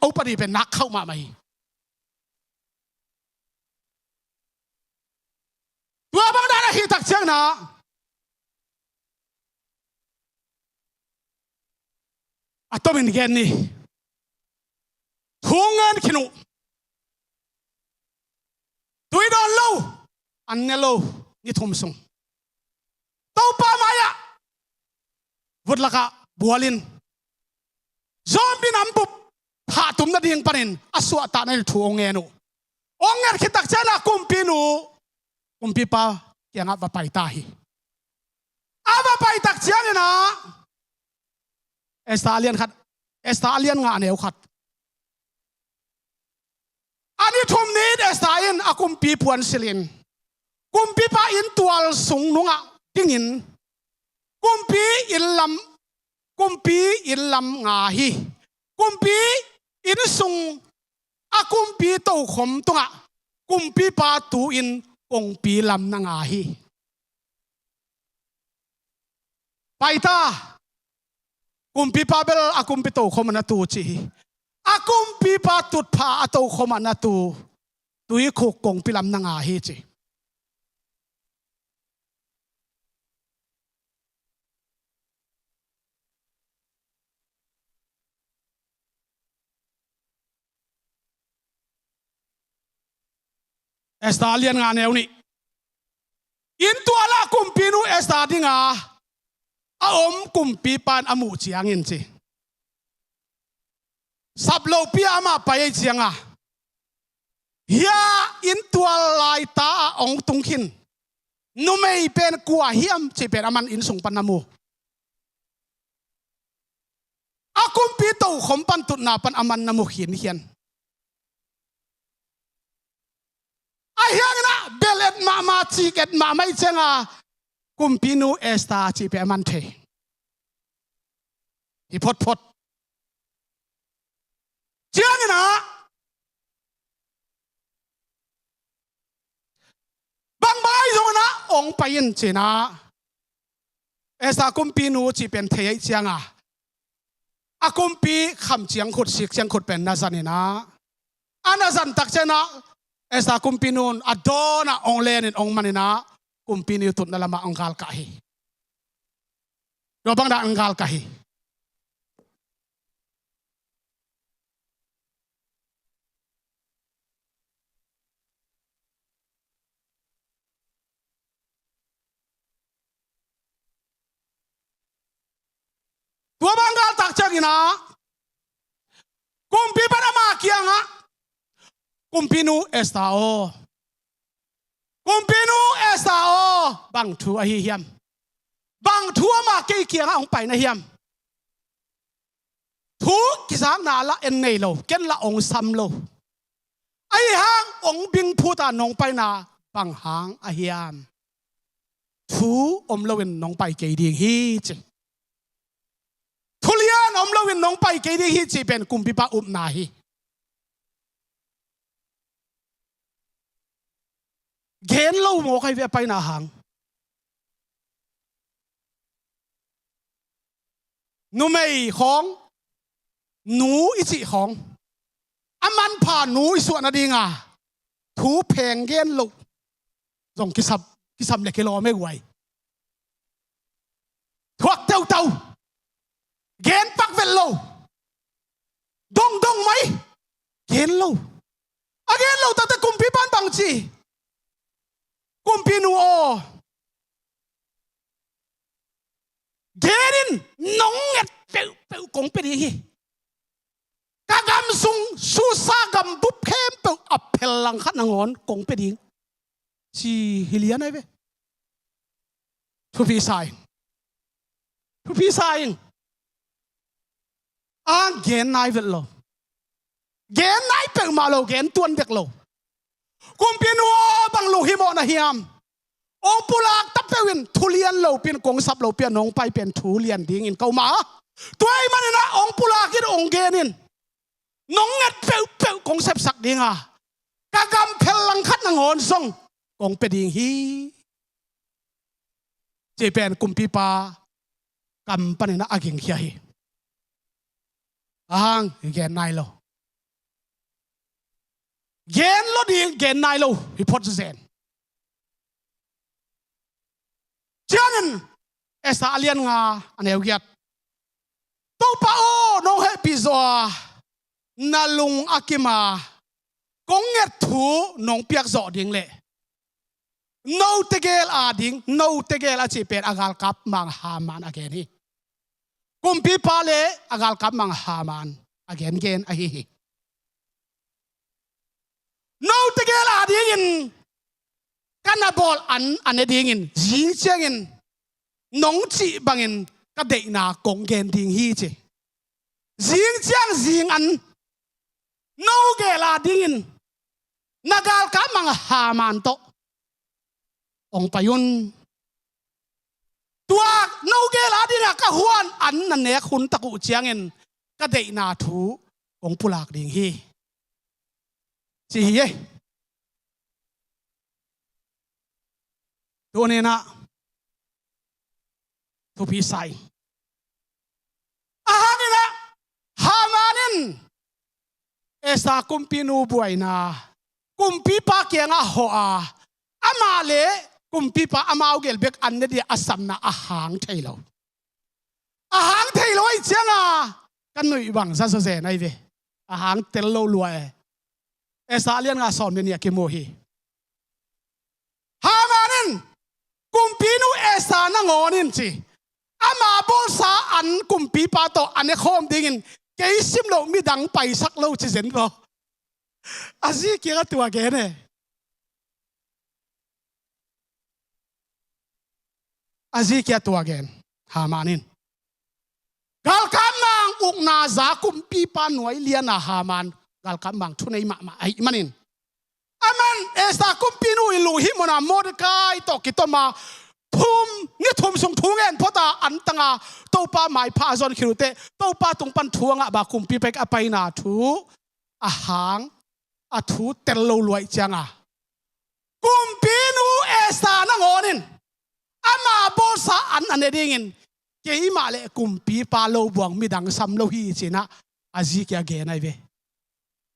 าปฏิเป็นนักเข้ามาไหมตัวบางด้านหิตักเชียงนะอัตมินเกนนี่ทุ่งเงินขินุตุยดอนโลอันเนโลนี่ทุ่มส่งตัวป้ามายะวุฒิละกะบัวลินซอมบี้น้ำปุบหาตุ่มนาดีงปนินอสวตาในทุ่งเงินองเงินขิตักเชียงนะกุมปีนูกุมปีป้ายังอาบไปตาฮีอาบไปตักเชียงนะเอสตาเลียนขัดเอสตาเลียนงานเหนียวขัดอันนี้ทุ่มนี้เอสตาอินอากุมปีพวนสิลินกุมปีป้าอินตัวสูงนุ่งอ่ะดิ้งอินกุมปีอินลำงาฮีกุมปีอินสูงอากุมปีโตขมตุงอ่ะกุมปีป้าตูอินกงปีลำนางาฮีไปตากุมปีปาเบลอากุมปีโตขมันตูจีอากุมปีปาตุดพาโตขมันตูตุยขุกกงปีลำนางาฮีจีเอสตาเลียนงานเอวนี่อินตัวละกุมปีนูเอสตาดิงาอาอมกุมปีปานอามูเจียงอินจีสับโลปีอามาไปเจียงอ่ะเฮียอินตัวลายตาองตุงขินนุ่มไม่เป็นกัวเฮียมจีเป็นอามันอินส่งปันนามู kumpi to khompan tut na pan aman na mukhin hian ayang na belet ma chiket ma mai chenga kumpi nu esta chi pe man the hi phot chiang na bang bai zo na ong pain china esta kumpi nu chi pen the chianga a kumpi kham chiang khut sik chiang khut pen na zanina ana zan tak chena esta kumpi nun adona ong len in ong manina kumpi ni tut na lama angkal ka hi do bang da angkal ka hi tua banggal tak chagina kumpi pada makianga kumpinu estao bang thu a hi hiam bang thu ma ke kianga ong pai na hiam thu kisang na la en nei lo ken la ong sam lo ai hang ong bing phuta nong pai na bang hang a hiam thu om lo en nong pai ke ding hi che thulian om lo en nong pai ke ding hi chi pen kumpi pa na hi gen lo mo kai ve pai na hang nu mei khong nu i chi khong aman pha nu i su na dinga thu pheng gen lo jong kisam le ke lo me wai thuak tau gen pak vel lo dong mai gen lo again lo ta kumpi pan bang chi kumpi nu o gerin nong nget peu kong pe hi kagam sung susa gam bup khem peu apel lang khat nangon kong pe ding chi hilian ai ve thu pi sai ang gen nai vet lo gen nai pe ma lo gen tuan dek lo kumpi nu bang lo hi mo na hiam ong pulak tapewin thulian lo pin kong sap lo pian ong pai pen thulian ding in kauma tuai manina ong pulak in ong genin nong nget peu kong sep sak dinga kagam phel lang khat nang hon song kong pe ding hi che pen kumpi pa kam panina aging hi hi ang gen nai lo gen lo ding gen nai lo hi phot zen jangan esa alien nga aneu giat to pa o no happy zo nalung akima konget thu nong piak zo ding le no tegel a ding no tegel a chi pen agal kap mang haman again hi kumpi pale agal kap mang haman again gen a hi no tegel a ding in kanabol an ding in jing chang in nong chi bangin ka de na kong gen ding hi che jing chang jing an no ge la ding in nagal ka mang ha man to ong payun tua no ge la ding ka huan an na ne khun taku chiang in ka de na thu ong pulak ding hi chi hiตัวนี้นะทุพีใส่อาหารนี่นะฮามานินเอสาคุมปีนูบวยนะคุมปีปาเกียงอาหัวอามาเลคุมปีปาอามาเอาเกลเบกอันนี้อาสัมนะอาหารไทยเราอาหารไทยเราไอ้เจ้านะกันหนุ่ยบังซาโซเซนไอ้เวอาหารเตลโลลวยเอสาเลียนงาสอนเป็นเนี่ยกิโมฮีฮามานินkumpi nu esa na ngonin chi ama bol sa an kumpi pa to ane khom dingin ke sim lo mi dang pai sak lo chi zen lo azi ki ga tua ge ne azi ki tua gen ha manin gal kam nang uk na za kumpi pa nuai liana haman gal kamang thunei ma ai manin aman esta kumpi nu ilu hi mona Mordecai to kitoma thum ni thum sung thungen phota antanga topa mai pha zon khirute topa tungpan thuanga ba kumpi pek apai na thu ahang athu tello luai changa kumpi nu esta na ngonin ama bosa an anedingin ke ima le kumpi pa lo buang midang sam lo hi china aji kya ge nai ve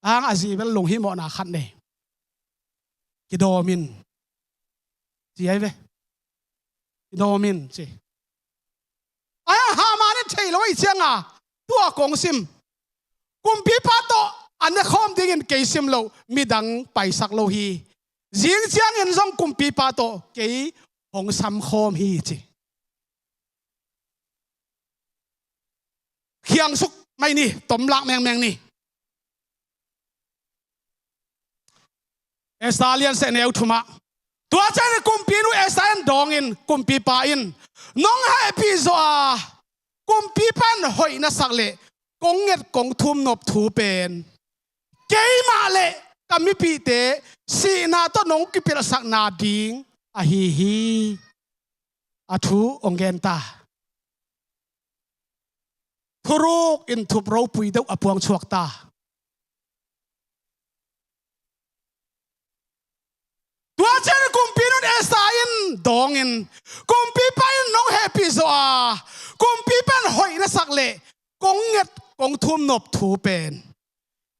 ang aji bel long hi mo na khat ne ki domin ji ai ve ki domin chi aya ha ma ne thei loi changa tua kong sim kumpi pa to an ne khom dingin ke sim lo midang paisak lo hi jing chiang in zong kumpi pa to ke hong sam khom hi chi khiang suk mai ni tom lak meng meng ni Estalian se neu thuma tua chan kumpi nu esan dong in kumpi pa in nong ha epizoa kumpi pan hoi na sakle konget kong thum nop thu pen kei ma le kami pi te si na to nong ki pil sak na ding a hi athu ongenta thuruk in thup ro pui deuh apuang chuak ta tua chen kumpi nun esain dong in kumpi pan nong happy zo a kumpi pan hoi na sakle konget kong thum nop thu pen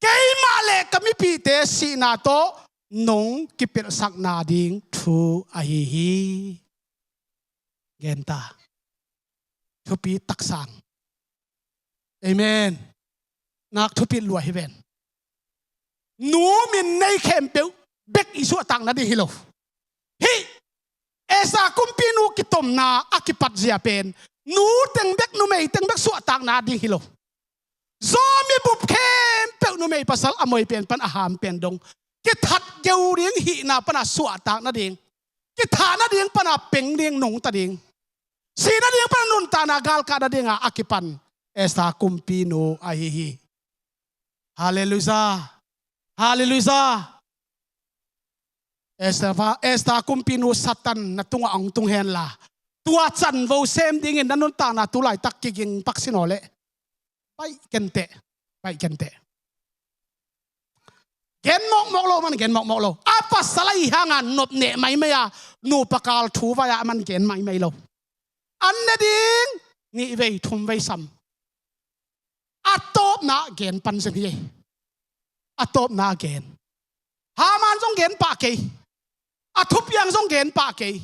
kei ma le kami pi te si na to nong ki pil sak na ding thu a hi genta thupi taksang amen nak thupi lua hi ven nu min nei khem pe bek isu atang na di hilo hi esa kumpi nu kitom na akipat zia pen nu teng bek nu mei teng bek su atang na di hilo zo mi bup khem pe nu mei pasal amoi pen pan aham pen dong ki that geu ring hi na pana su atang na ding ki tha na ding pana peng ding nong ta ding si na ding pana nun ta na gal ka da ding akipan esta kumpi nu ahi hallelujah hallelujah esta kumpi nu satan na tunga ang tunghen la tua chan vo sem ding in nanun ta na tulai tak kiging paksinole pai kente gen mok lo man gen mok lo apa salai hanga nop ne mai maya nu pakal thu va ya man gen mai lo an ne ding ni ve thum ve sam atop na gen pan se hi atop na gen haman jong gen pa ke athup yang jong gen pa ke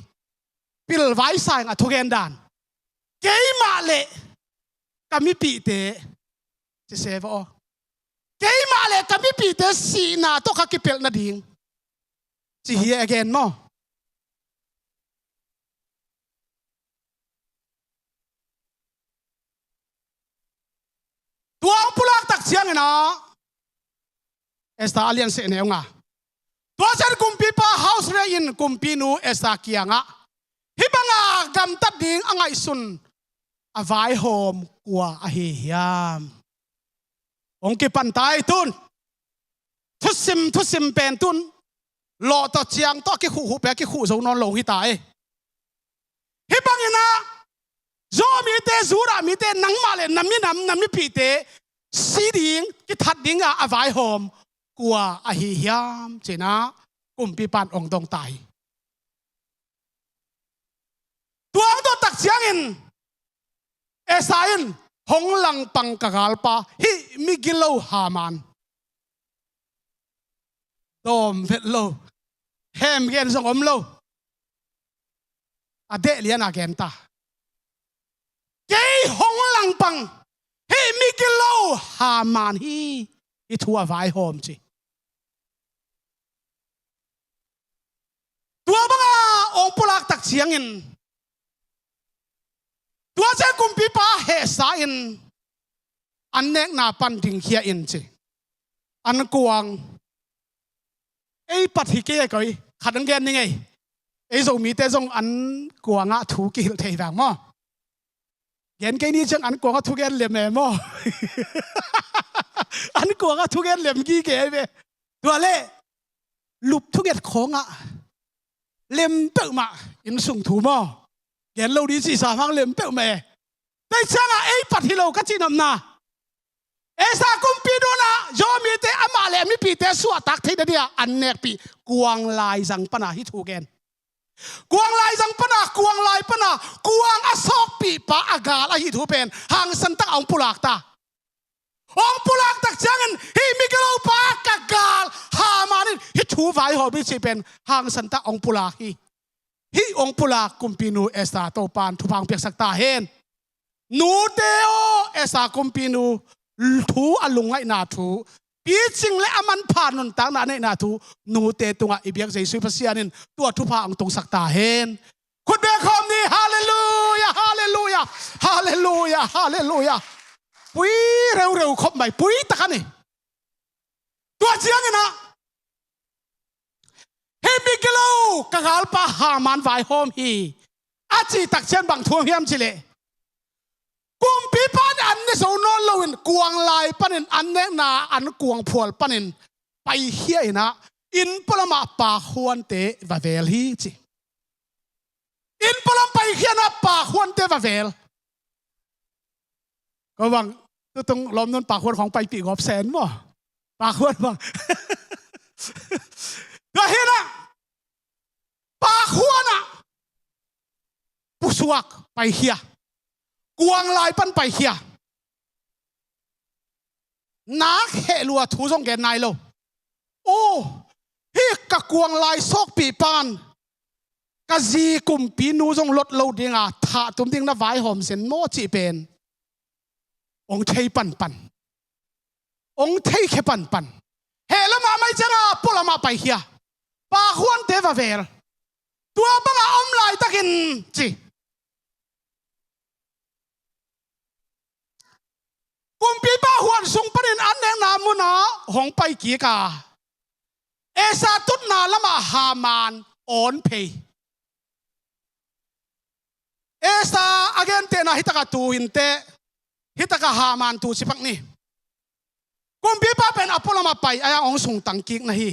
pil vai sai nga thu gen dan ke ma le kami pi te se se vo ke ma le kami pi te si na to ka ki pel na ding si hi again mo tuang pulak tak siang na esta alian se ne nga tua chen kumpi pa house re in kumpi nu esta kianga hibanga gam tat ding angai sun avai home kwa a hi hiam ong ki pan tai tun thu sim pen tun lo to chiang to ki khu pe ki khu zo non lo hi tai hibangina zo mi te zura mi te nang ma le nam mi pi te si ding ki that ding a avai home kwa a hi hiam chena kumpi pan ong dong tai tuang to tak chiang in esain hong lang pang kagalpa hi migilo haman dom vet lo hem gen song om lo ade lian agenta ke hong lang pang hi migilo haman hi itua vai hom chi tua banga ong pulak tak chiang in tua che kumpi pa he sa in anek na pan ding hia in chi an kuang ei pat hi ke koi khatang gen ni ngai ei zo mi te zong an kuanga thu ki thei wang mo เกณฑ์แค่นี้จังอันกลัวก็ทุกเกณฑ์เหลี่ยมแม่หม้ออันกลัวก็ทุกเกณฑ์เหลี่ยมกี่เกณฑ์ไปตัวเล่ลุบทุกเกณฑ์ของอ่ะเล่มเปิลมาอินส่งถูหม้อเกณฑ์เราดีสิสามังเล่มเปิลแม่แต่จังอ่ะไอ้ปัดที่เราก็จีนำนาเอสากุมปีดูนะยอมมีแต่อามาเลมีปีแต่สวดตักที่เดียอันเนกปีกวางลายสังปนาฮิทูเกนกวางลายสังปนากวางลายปนากวางอสอกปีปะอากาลฮิทูเป็นหางสันตักองปุลักตาองปุลักตักจังฮิมิกโลปากากาลหามานิฮิทูไฟหอบิสิเป็นหางสันตักองปุลักฮิองปุลักกุมปีนูเอสาโตปานทุพังเปียกสักตาเฮนนูเตโอเอสากุมปีนูทูอลุงไงนาทูปีจิงและอามันผ่านนนต่างนาในนาทูนูเตตุงอิเบียกใจสุภาษิยานินตัวทุพาอังตรงสักตาเฮนคุณเบคอมนี่ฮาเลลูยาฮาเลลูยาฮาเลลูยาฮาเลลูยาปุยเร็วๆคบใหม่ปุยตะกันนี่ตัวเจียงนะเฮมิกโลกะกาลปะฮามันไวโฮมฮีอาจีตักเชนบังทวงเฮียมจิเลกุมปีปันอันนี้สนนลวินกวางลายปันินอันเนนาอันกวางพวลปันินไปเฮียนะอินปลมาปาขวนเตวาเวลฮีจิอินปลมาไปเฮียนะปาขวนเตวาเวลก็วังต้องล้อมนนปาขวนของไปปีกอบแสนมั้งปาขวนมั้งก็เห็นนะปาขวนอ่ะผู้สวกไปเฮียกวางลายปั้นไปเฮียนักเหลัวทูส่งแกนายโลโอ้ฮิกะกวางลายซอกปีปานกะจีกุมปีนูส่งลดโลดิงอ่ะถ้าตุ้มดิ้งน่ะไว้หอมเส้นโมจิเป็นองเทยปันปันองเทยแค่ปันปันเฮละมาไม่จังอ่ะปุละมาไปเฮียปาขวนเทวเวลตัวบังอ่ะอมลายตะกินจีกุมปีป้าหวนสุงปนินอันเนงนามุนาหงไปกีกาเอซาตุนนาละมาฮามานโอนเพยเอซาอเกนเตนะฮิตกะตูหินเตฮิตกะฮามานตูสิปักนี่กุมปีป้าเป็นอพอลมาไปอายังองสุงตังกิกนะฮี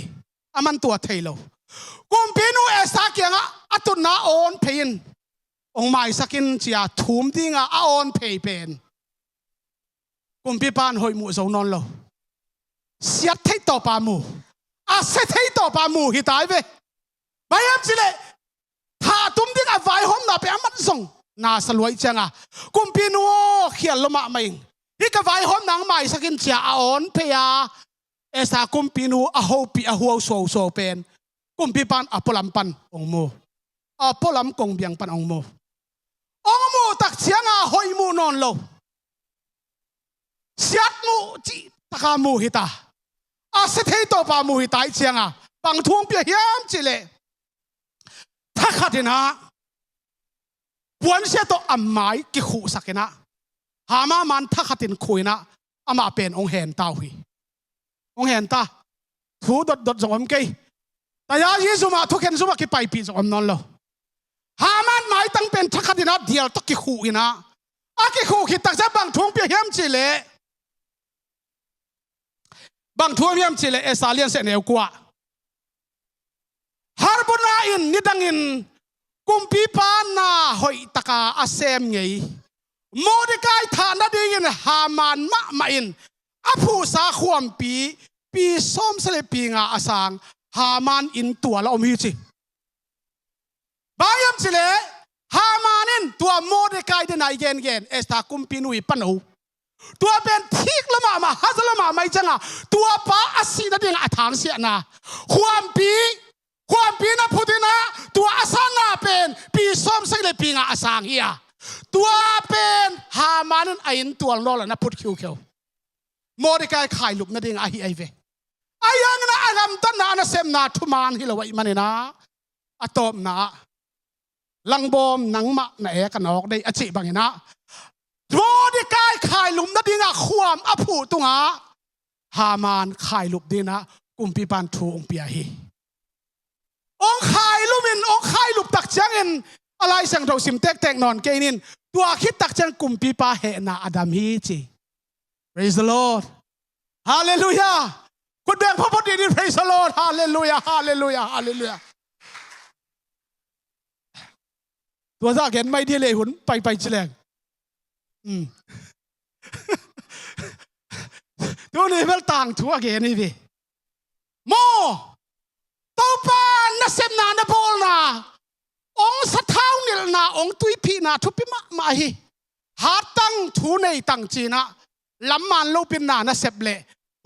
อามันตัวเทโลกุมปีนูเอซาเกียงอะตุนนาโอนเพยินองไม่สักินเจียทุมดิ้งอะโอนเพยเป็นกุมปีปานหอยมูโซนนโลเสียดที่ต่อปามูอาเสียดที่ต่อปามูฮิตายเวไปยังสิเลถ้าตุ้มดิ้งอไว้หอมนาไปอามันส่งนาสลวยจังอ่ะกุมปีนัวเขียนลงมาไม่ฮิกะไว้หอมนางไม่สักินเจียอ่อนเพียเอสากุมปีนัวอโฮปีอหัวโซเป็นกุมปีปานอพลัมปันองโมอพลัมกงเบียงปันองโมตักเชียงอ่ะหอยมูนนโลเสียดมูจีตะกามูฮิตาอาเสถียรตัวปามูฮิตาอีเชียงอ่ะบางทุ่งเปียเฮียมจิเลถ้าขัดนะปวนเสียตัวอัมไม้กิขุสักนะหามามันถ้าขัดคุยนะอามาเป็นองเห็นตาหุยองเห็นตาทูดดสงมกี้แต่ยาเยซูมาทุกเห็นซูมากิไปปีสงมนนโลหามันไม้ตั้งเป็นถ้าขัดนะเดียวตะกิขุอีนะอากิขุคิดตักจะบางทุ่งเปียเฮียมจิเลบางทั่วเมียมจิเลเอสาเลียนเสนเอวกว่าฮาร์บนาอินนิดังอินกุมปีปานาหอยตะกาอาเซมไงโมเดกายฐานดิงินฮามานมาอินอภูสาขวมปีส้มเสลปีงาอาสังฮามานอินตัวละอมฮิจิบางยามจิเลฮามานินตัวโมเดกายเดนายเกนเอสตากุมปีนุยปนูตัวเป็นทิกละมาฮัสละมาไม่จังอ่ะตัวป้าอาศีนั่นเองอาทางเสียนะความปีนะพูดนะตัวอาสานาเป็นปีส้มใส่เลยปีงาอาสางเฮียตัวเป็นฮามานันไอ้ตัวโลละนะพูดคิวโมดิกายขายลุกนั่นเองอาฮีไอเวอายังนะอารมตันนะนะเซมนาทุมานฮิลวะมันนะอะตอมนะลังบอมนังมะนะเอกันออกได้อจิบังนะโมดิกายขายลุมนั่นเองความอภูตุงะฮามานขายลุกดีนะกุมปีปันทูองเปียฮีองขายลุมินองขายลุกตักจังอินอ อะไรสังเราสิมเต็กเต็กนอนเกนินตัวคิดตักจังกุมปีปาเหนาอดัมฮีจี praise the Lord hallelujah คุณแบ่งพระพดีนี่ praise the Lord hallelujah hallelujah hallelujah ตัวซาเห็นไม่ดีเลยหุ่นไปจิแรงตัวนี้เป็นต่างทั่วเกนี่พี่โมตัวปานนัเซมนานะบอลนาองสะเท้านิลนาองตุยพีนาทุปิมาฮีหาตั้งทูในตั้งจีนะลำมันลูปินนานะเซบเล่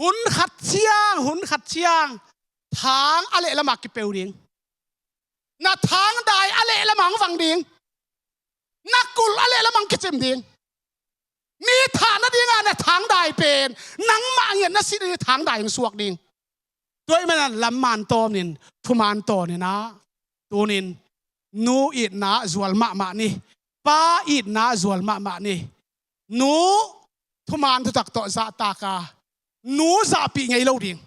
หุ่นขัดเชียงทางอะไรละมักกิเปวดิงนาทางได้อะไรละมังฟังดิงนักกุลอะไรละมังกิจมดิงมีฐานนะดิงานนะทางได้เป็นนังมาเงี้ยนะสิทางได้ยังสวกดิงด้วยมันลำมันโตนินทุมันโตนี่นะตัวนินนูอิดนาจวลมานี่ป้าอิดนาจวลมานี่นูทุมันทุจักโตซาตากานูซาปีไงเล่าดิ่ง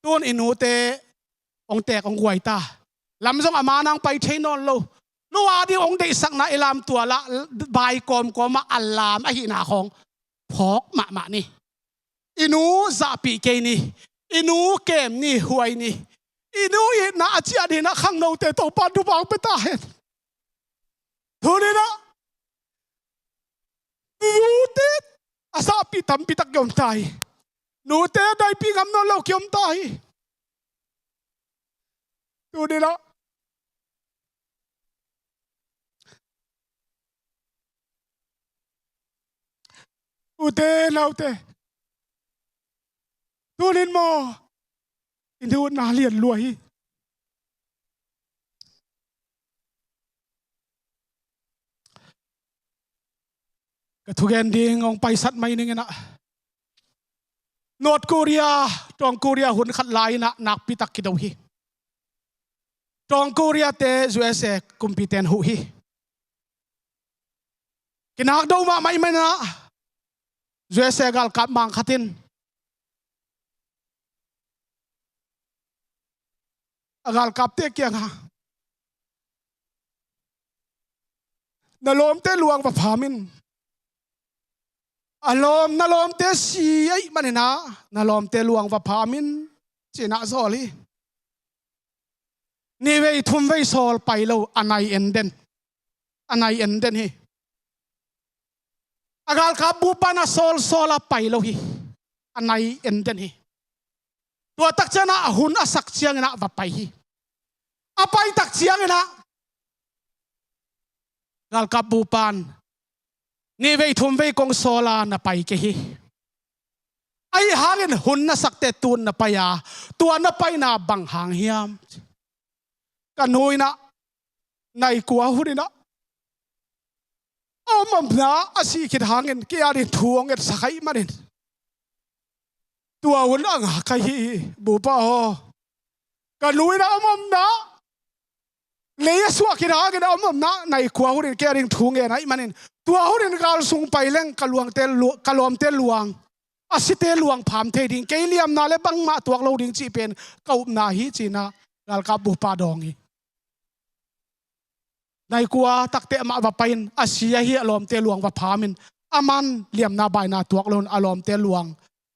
ตัวอินูเตองเตกองกวยตาลำซงอามานังไปเทนอนโลนัวดีองเดสักนาอิลามตัวละใบกอมมาอัลลามอหินาของพอกมานี่อินูซาปีเกนี่อินูเกมนี่หวยนี่อินูอินาอาชีดีนะข้างโนเตโตปันดูบางไปตาเห็นทุนี่นะนูเตอาซาปีทำปีตักยอมตายนูเตได้ปีกำนนเรายอมตายทุนี่นะอุเตนาอุเตทุนินโมอินทูนาเลียนรวยก็ทุกแห่งดีงงไปสัตว์ไม่นึงนะนอร์ทโคเรียจองโคเรียหุ่นขัดลายนะนักพิทักษ์กิดเอาฮีจองโคเรียเตจูเอสเอคุมพิเตนหูฮีกินักดูมาไม่นะจูเอสเอกัลกับมังคัตินกัลกับเตะเกียงฮะนลมเตะลวงว่าพามินอารมณ์นลมเตะสีไอ้มันนะนลมเตะลวงว่าพามินจีน่าโซลีนี่เว้ยทุ่มเว้ยโซลไปแล้วอันไหนเอ็นเดนฮีอากาศขับบูปานาโซลไปแล้วฮีอันไหนเอ็นเดนฮีตัวตักเจนะหุ่นอสักเชียงนะว่าไปฮีapa itak siang ina gal kabupan ni vei thum vei kong sola na pai ke hi ai hangin hun na sakte tun na paya tua na pai na bang hang hiam kanoi na nai kwa hurina omam na asi kit hangin ke ari thuang et sakai manin tua hun ang kai hi bu pa ho kanoi na omam naเลยสวกินหากันเอามั่มนะในขวาหุ่นแกริงทุ่งเงินไอ้มันนี่ตัวหุ่นกาลส่งไปเล่งกะลวงเตลกะลอมเตลวงอาศิเตลวงพามเทดิงเกลียมนาเลบังมาตัวเราดิงจีเป็นเก่านาฮิจีนะกาลกับบุปผาดองอีในขวาตักเตะมาว่าไปนอาศิยาฮิอลอมเตลวงว่าพามินอามันเลียมนาใบนาตัวเราอลอมเตลวง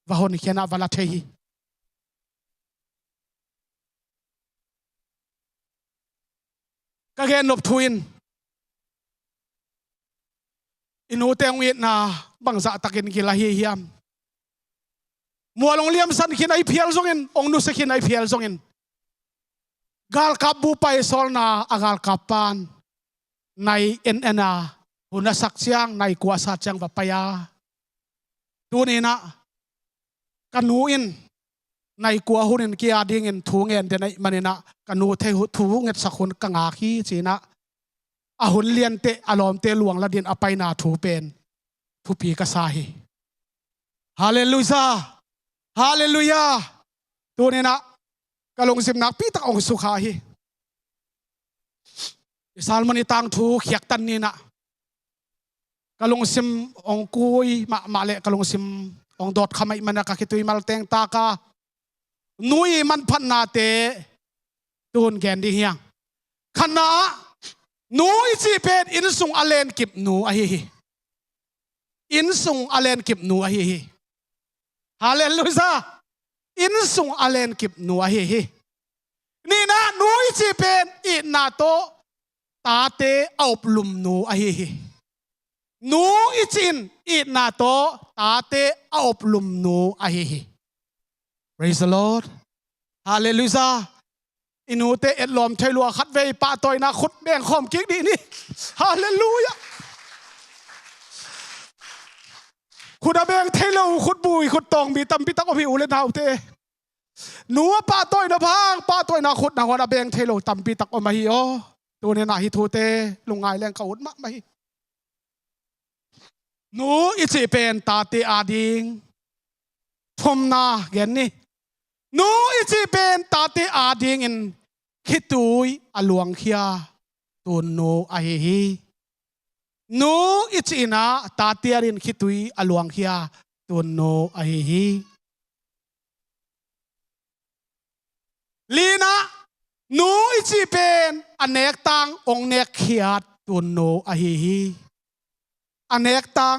ว่าหุ่นเขียนว่าละเทฮีก็แค่นบทวินอินูเตงวิทนาบังสะตะกินกิลาเฮียมมัวลงเลียมสันขินไอเพียลซงอินองนุสขินไอเพียลซงอินกาลกับบูไปซอลนาอากาลกับปานในเอ็นเอ็นาหุนสักเชียงในกัวสัตเชียงวัปยาตัวนี้นะกันนูอินในกัวหุ่นเกียดิ้งอินทูเงินเดนมันนะกันนูเททูเงินสักคนกังอาคีจีนะอาหุ่นเลียนเตอารมณ์เตลวงละดินอไปนาทูเป็นทูปีกษาฮีฮาเลลูยาฮาเลลูยาตัวนี้นะกะลงสิมนักปีตะองสุขาฮีสาลมันตังทูเขียกตันนี่นะกะลงสิมองคุยมาเลกะลงสิมองดอดขมัยมันนะกะคิตุยมาลเตงตากานุยมันพันนาเตตูนแกนดีเฮียงขณะ นูอิจิเป็นอินสุงอเลนกิบนูอะฮิอินสุงอเลนกิบนูอะฮิฮาเลลูยาอินสุงอเลนกิบนูอะฮินี่นะนูอิจิเป็นอินาโตตาเตเอาปลุมนูอะฮินูอิจินอินาโตตาเตเอาปลุมนูอะฮิ Praise the Lord Hallelujah อินูเตเอ็ดลอมเทลัวคัดเวปะตอยนาขุดแบ่งขอมกิ๊กดีนี่ฮาเลลูยาขุดแบ่งเทลัวขุดบุยขุดตองบีตัมปิตักอภิอุเลนาวเตหนูปะตอยนาพังปะตอยนาขุดนาหัวแบ่งเทลัวตัมปิตักอมาฮิโอตัวเนี่ยนาฮิทูเตลุงไงแรงเขาอุดมะมาฮิหนูอิจิเป็นตาเตอาดิงทมนาเกนนี่นูอิจิเป็นตาเตอาดิงอินคิตุยอลวงเขียตุนนูอะฮินูอิจินะตาเตียรินคิตุยอลวงเขียตุนนูอะฮิลีนะนูอิจิเป็นอเนกตังองเนกเขียตุนนูอะฮิอเนกตัง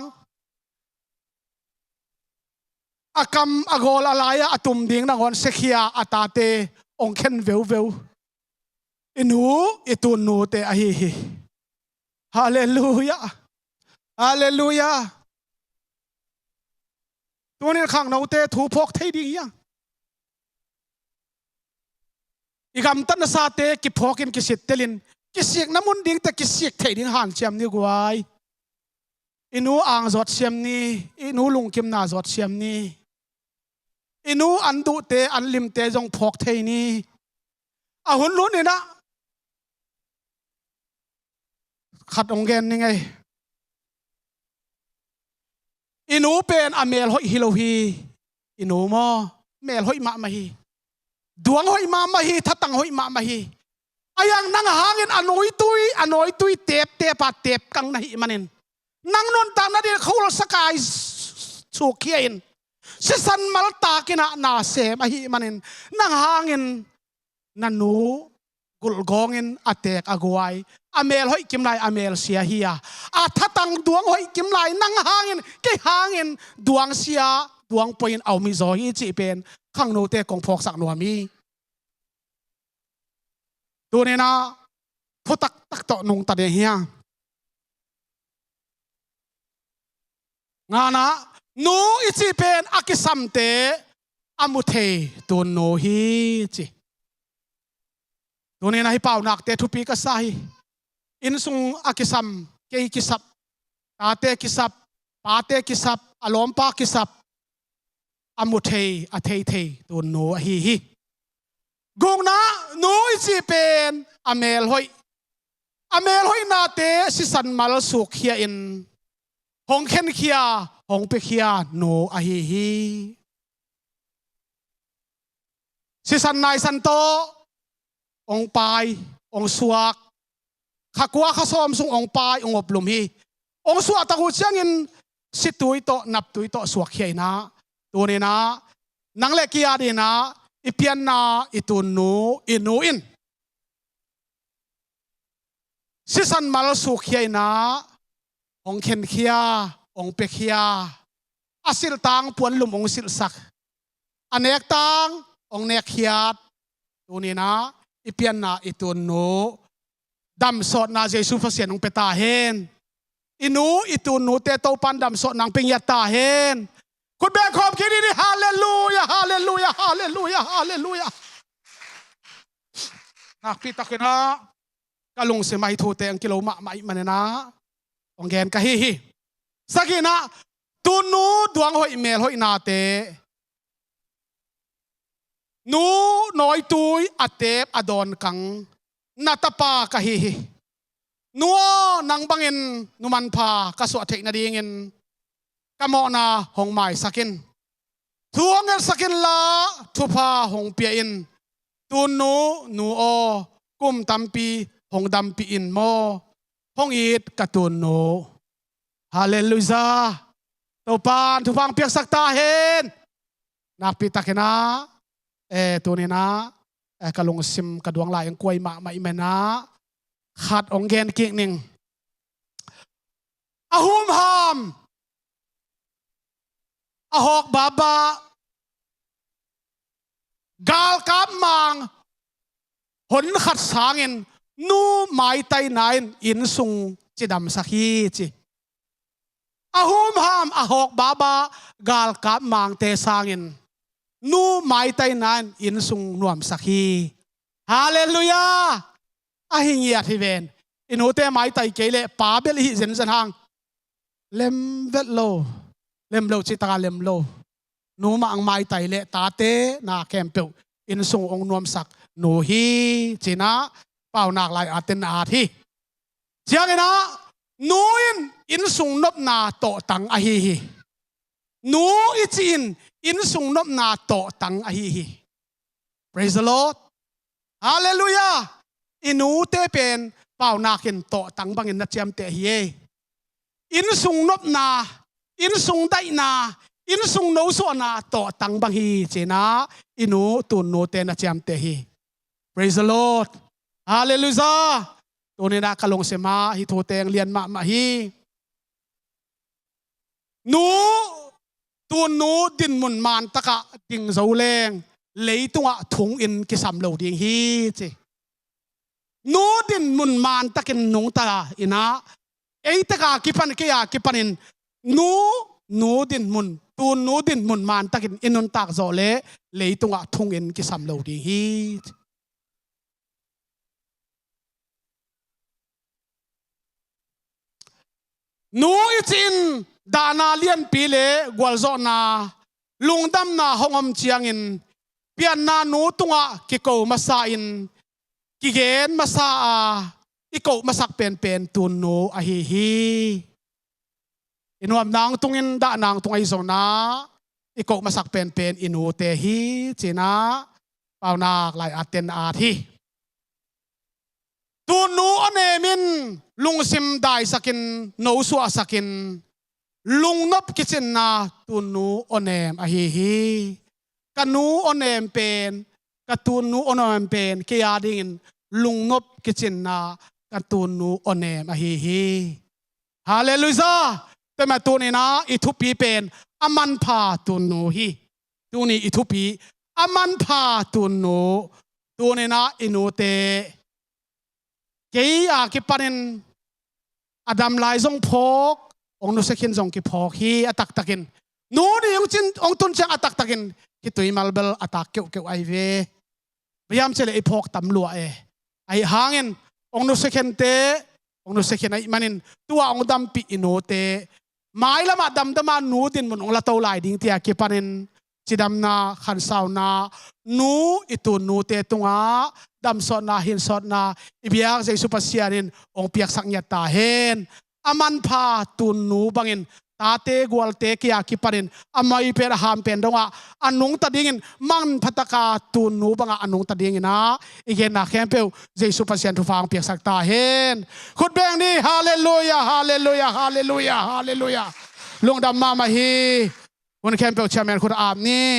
อากำอโกลอะไรอะตุมดิ้งนังวันเสขียอาตาเตองเข็นเววเววอินูอิตุนนูเตอะฮิฮาเลลูยาฮาเลลูยาตัวนี้ข้างเราเตถูพกเทดียังอีกำตันซาเตกิพกินกิสิตเตลินกิสิกน้ำมันดิ้งแต่กิสิกเทดิงหันเชียมนี่กวยอินูอ่างจอดเชียมนี่อินูลุงกิมนาจอดเชียมนี่อินูอันดูเตอันลิมเตจงพกเทนี่อาหุ่นลุ้นนี่นะขัดองเกนยังไงอินูเป็นอเมลหอยฮิโลฮีอินูมอเมลหอยมามาฮีดวงหอยมามาฮีทัดตังหอยมามาฮีอายังนั่งหาเงินอนอยตุยเต็บเต็บเต็บกังนาฮิมันเองนั่งนอนตามนั่นเดียวเขาเราสกายสุขียนสิสันมาลตากินะนาเสมาฮิมันเองนั่งหาเงินนันนูกุลกองเงินอเตกอากวยอเมลหอยกิมไลอเมลเสียเฮียทัดตังดวงหอยกิมไลนั่งหาเงินแกหาเงินดวงเสียดวงปอยนเอามิโซฮิจิเป็นข้างโนเตกองพอกสักหนัวมีตัวนี้นะพุตักตักต่อนงตัดเฮียงานะนูอิจิเป็นอากิสัมเตอามุเทตัวโนฮิจิตัวนี้นะให้เป่าหนักเตทุปีก็ใส่อินซุงอากิสัมเกยกิสับตาเตกิสับปาเตกิสับอารมณ์ปากิสับอามุเทอาเทเทตัวโนฮิกงนะนูอิจิเป็นอเมลหอยนาเตสิสันมาลสุขเฮียอินหงเข็นเขียหงเปเขียโนอะฮิสิสันนายสันโตองปายองสวกขักว่าข้าซ้อมสุงองปายองอบลุมฮีองสวกตะกุเชียงอินสิตุยโตนับตุยโตสวกเขียนะตัวนี้นะนังเล็กยาดีนะอีเปียนนาอีตุนนูอินูอินสิสันมาลสุขเขียนะองเข็นเขียองเปเขียอาศิลตังปวนลุมองศิลสักอเนกตังองเนกเขียดตัวนี้นะอีเปียนนาอีตุนนูดำสดนาเจสุฟเสียนองเปตาเฮนอินูอีตุนนูเตโตปันดำสดนางเปียตาเฮนคุณแบงขอบคิดดีฮาเลลูยาฮาเลลูยาฮาเลลูยาฮาเลลูยานักพิทักษ์นะกะลงเสมัยทูเตงกิโลมาไม่มันนะองแกนกะฮิสักนะตุนูดวงหอยเมลหอยนาเตนูน้อยตุยอเตบอดอนกังนาตปากะฮินัวนางบังเงินนุมันพากระสวดเทคนาดีเงินกะโมนาหงไม้สักินทวงเงินสักินละทุพาหงเปียอินตุนูโอกุมตัมปีหงดำปีอินโมหงอีดกะตุนโนฮาเลลูยาตัวปานทุพังเปียกสักตาเห็นนักปีตะเกนะตัวนี้นะกะลงซิมกะดวงลายกล้วยมาไม่แม่นะ ขัดองเกนกิ่งหนึ่งอาหุมหามอาหอกบาบากาลกับมังหนขัดสางินนูไม้ไตนายอินสุงจิดำสักฮีจีอาหุมหามอาหอกบาบากาลกับมังเตสางินนูไม้ไตนายอินสุงนวมสักฮีฮาเลลูยาอาหิงยาที่เวนอินูเตไม้ไตเกเลปาเบลฮิเซนสันหางเลมเวลโลจิตาเลมโลนูมาอังไม้ไตเลตาเตนาแคมเปลอินสุงองนวมสักนูฮีจีนะเป่านักลายอาเตนอาทีเจียงนะนูอินสุงนบนาโตตังอหิฮีนูอิจินอินสุงนบนาโตตังอหิฮี praise the Lord hallelujah อินูเตเป็นเป่านักอินโตตังบังอินนัดเจียมเตฮีอินสุงนบนาอินสุงไดนาอินสุงโนโซนาโตตังบังฮีเจนะอินูตุนโนเตนัดเจียมเตฮี praise the Lord hallelujah ตัวนี้นะกะลงเสมาฮิโทเตงเลียนมาฮีนูตัวนูดินมุนมานตะกะดิงเจ้าเลงเลยตัวถุงอินกิสามโลดิงฮีจีนูดินมุนมานตะกินนงตะอินะเอตะกะกิปันเกียกิปันินนูดินมุนตัวนูดินมุนมานตะกินอินุนตักโจเลเลยตัวถุงอินกิสามโลดิงฮีนูอิจินดานาเลียนปีเลกวลโซนาลุงดำนาหงอมเชียงอินเปียนนานูตุงะกิโกมาซาอินกิเกนมาซาอิโกมาสักเป็นตุนนูอหิฮีอินวมนางตุงอินดานางตุงไอโซนาอิโกมาสักเป็นอินูเตฮีจีนะเป่านาลายอาเตนอาทีตูนูอเนมินลุงซิมได้สักินโนสัวสักินลุงนบกิจินนาตูนูอเนมอหิฮีกันนูอเนมเป็นกันตูนูอเนมเป็นเกียดิงลุงนบกิจินนากันตูนูอเนมอหิฮีฮาเลลูยาแต่แม่ตูนี่นะอิทุปีเป็นอามันพาตูนูฮีตูนี่อิทุปีอามันพาตูนูตูนี่นะอินูเตเกียกิปันินอดัมไลซงพกองนุสกินซงกิพกฮีอตักตักินนูนี่องจินองตุนเชงอตักตักินกิตุยมัลเบลอตักเกี่ยวไอเวพยายามเชลไอพกตำลัวไอหางินองนุสกินเตองนุสกินไอมันินตัวองดัมปีอินโนเตไม้ละมาดัมมานูดินมันองละเตาไลดิ้งเตียกิปันินจิดัมนาขันสาวนานูอิตุนูเตตุงาดำสดนาหินสดนาอิบิยากใจสุภาษินินองเปียกสักยตาเห็นอามันพาตุนนูบังินตาเตกวลเตกิยากิปรินอามาอีเปรหามเป็นดงะอันนุงตัดดิ่งมันพัตกาตุนนูบังอันนุงตัดดิ่งนะอีกนาแคมเปลใจสุภาษินทุฟังเปียกสักตาเห็นขุดแบงนี่ฮาเลลูยาฮาเลลูยาฮาเลลูยาฮาเลลูยาลงดำมาฮีวันแคมเปลแชมเปี้ยนขุดอาบนี่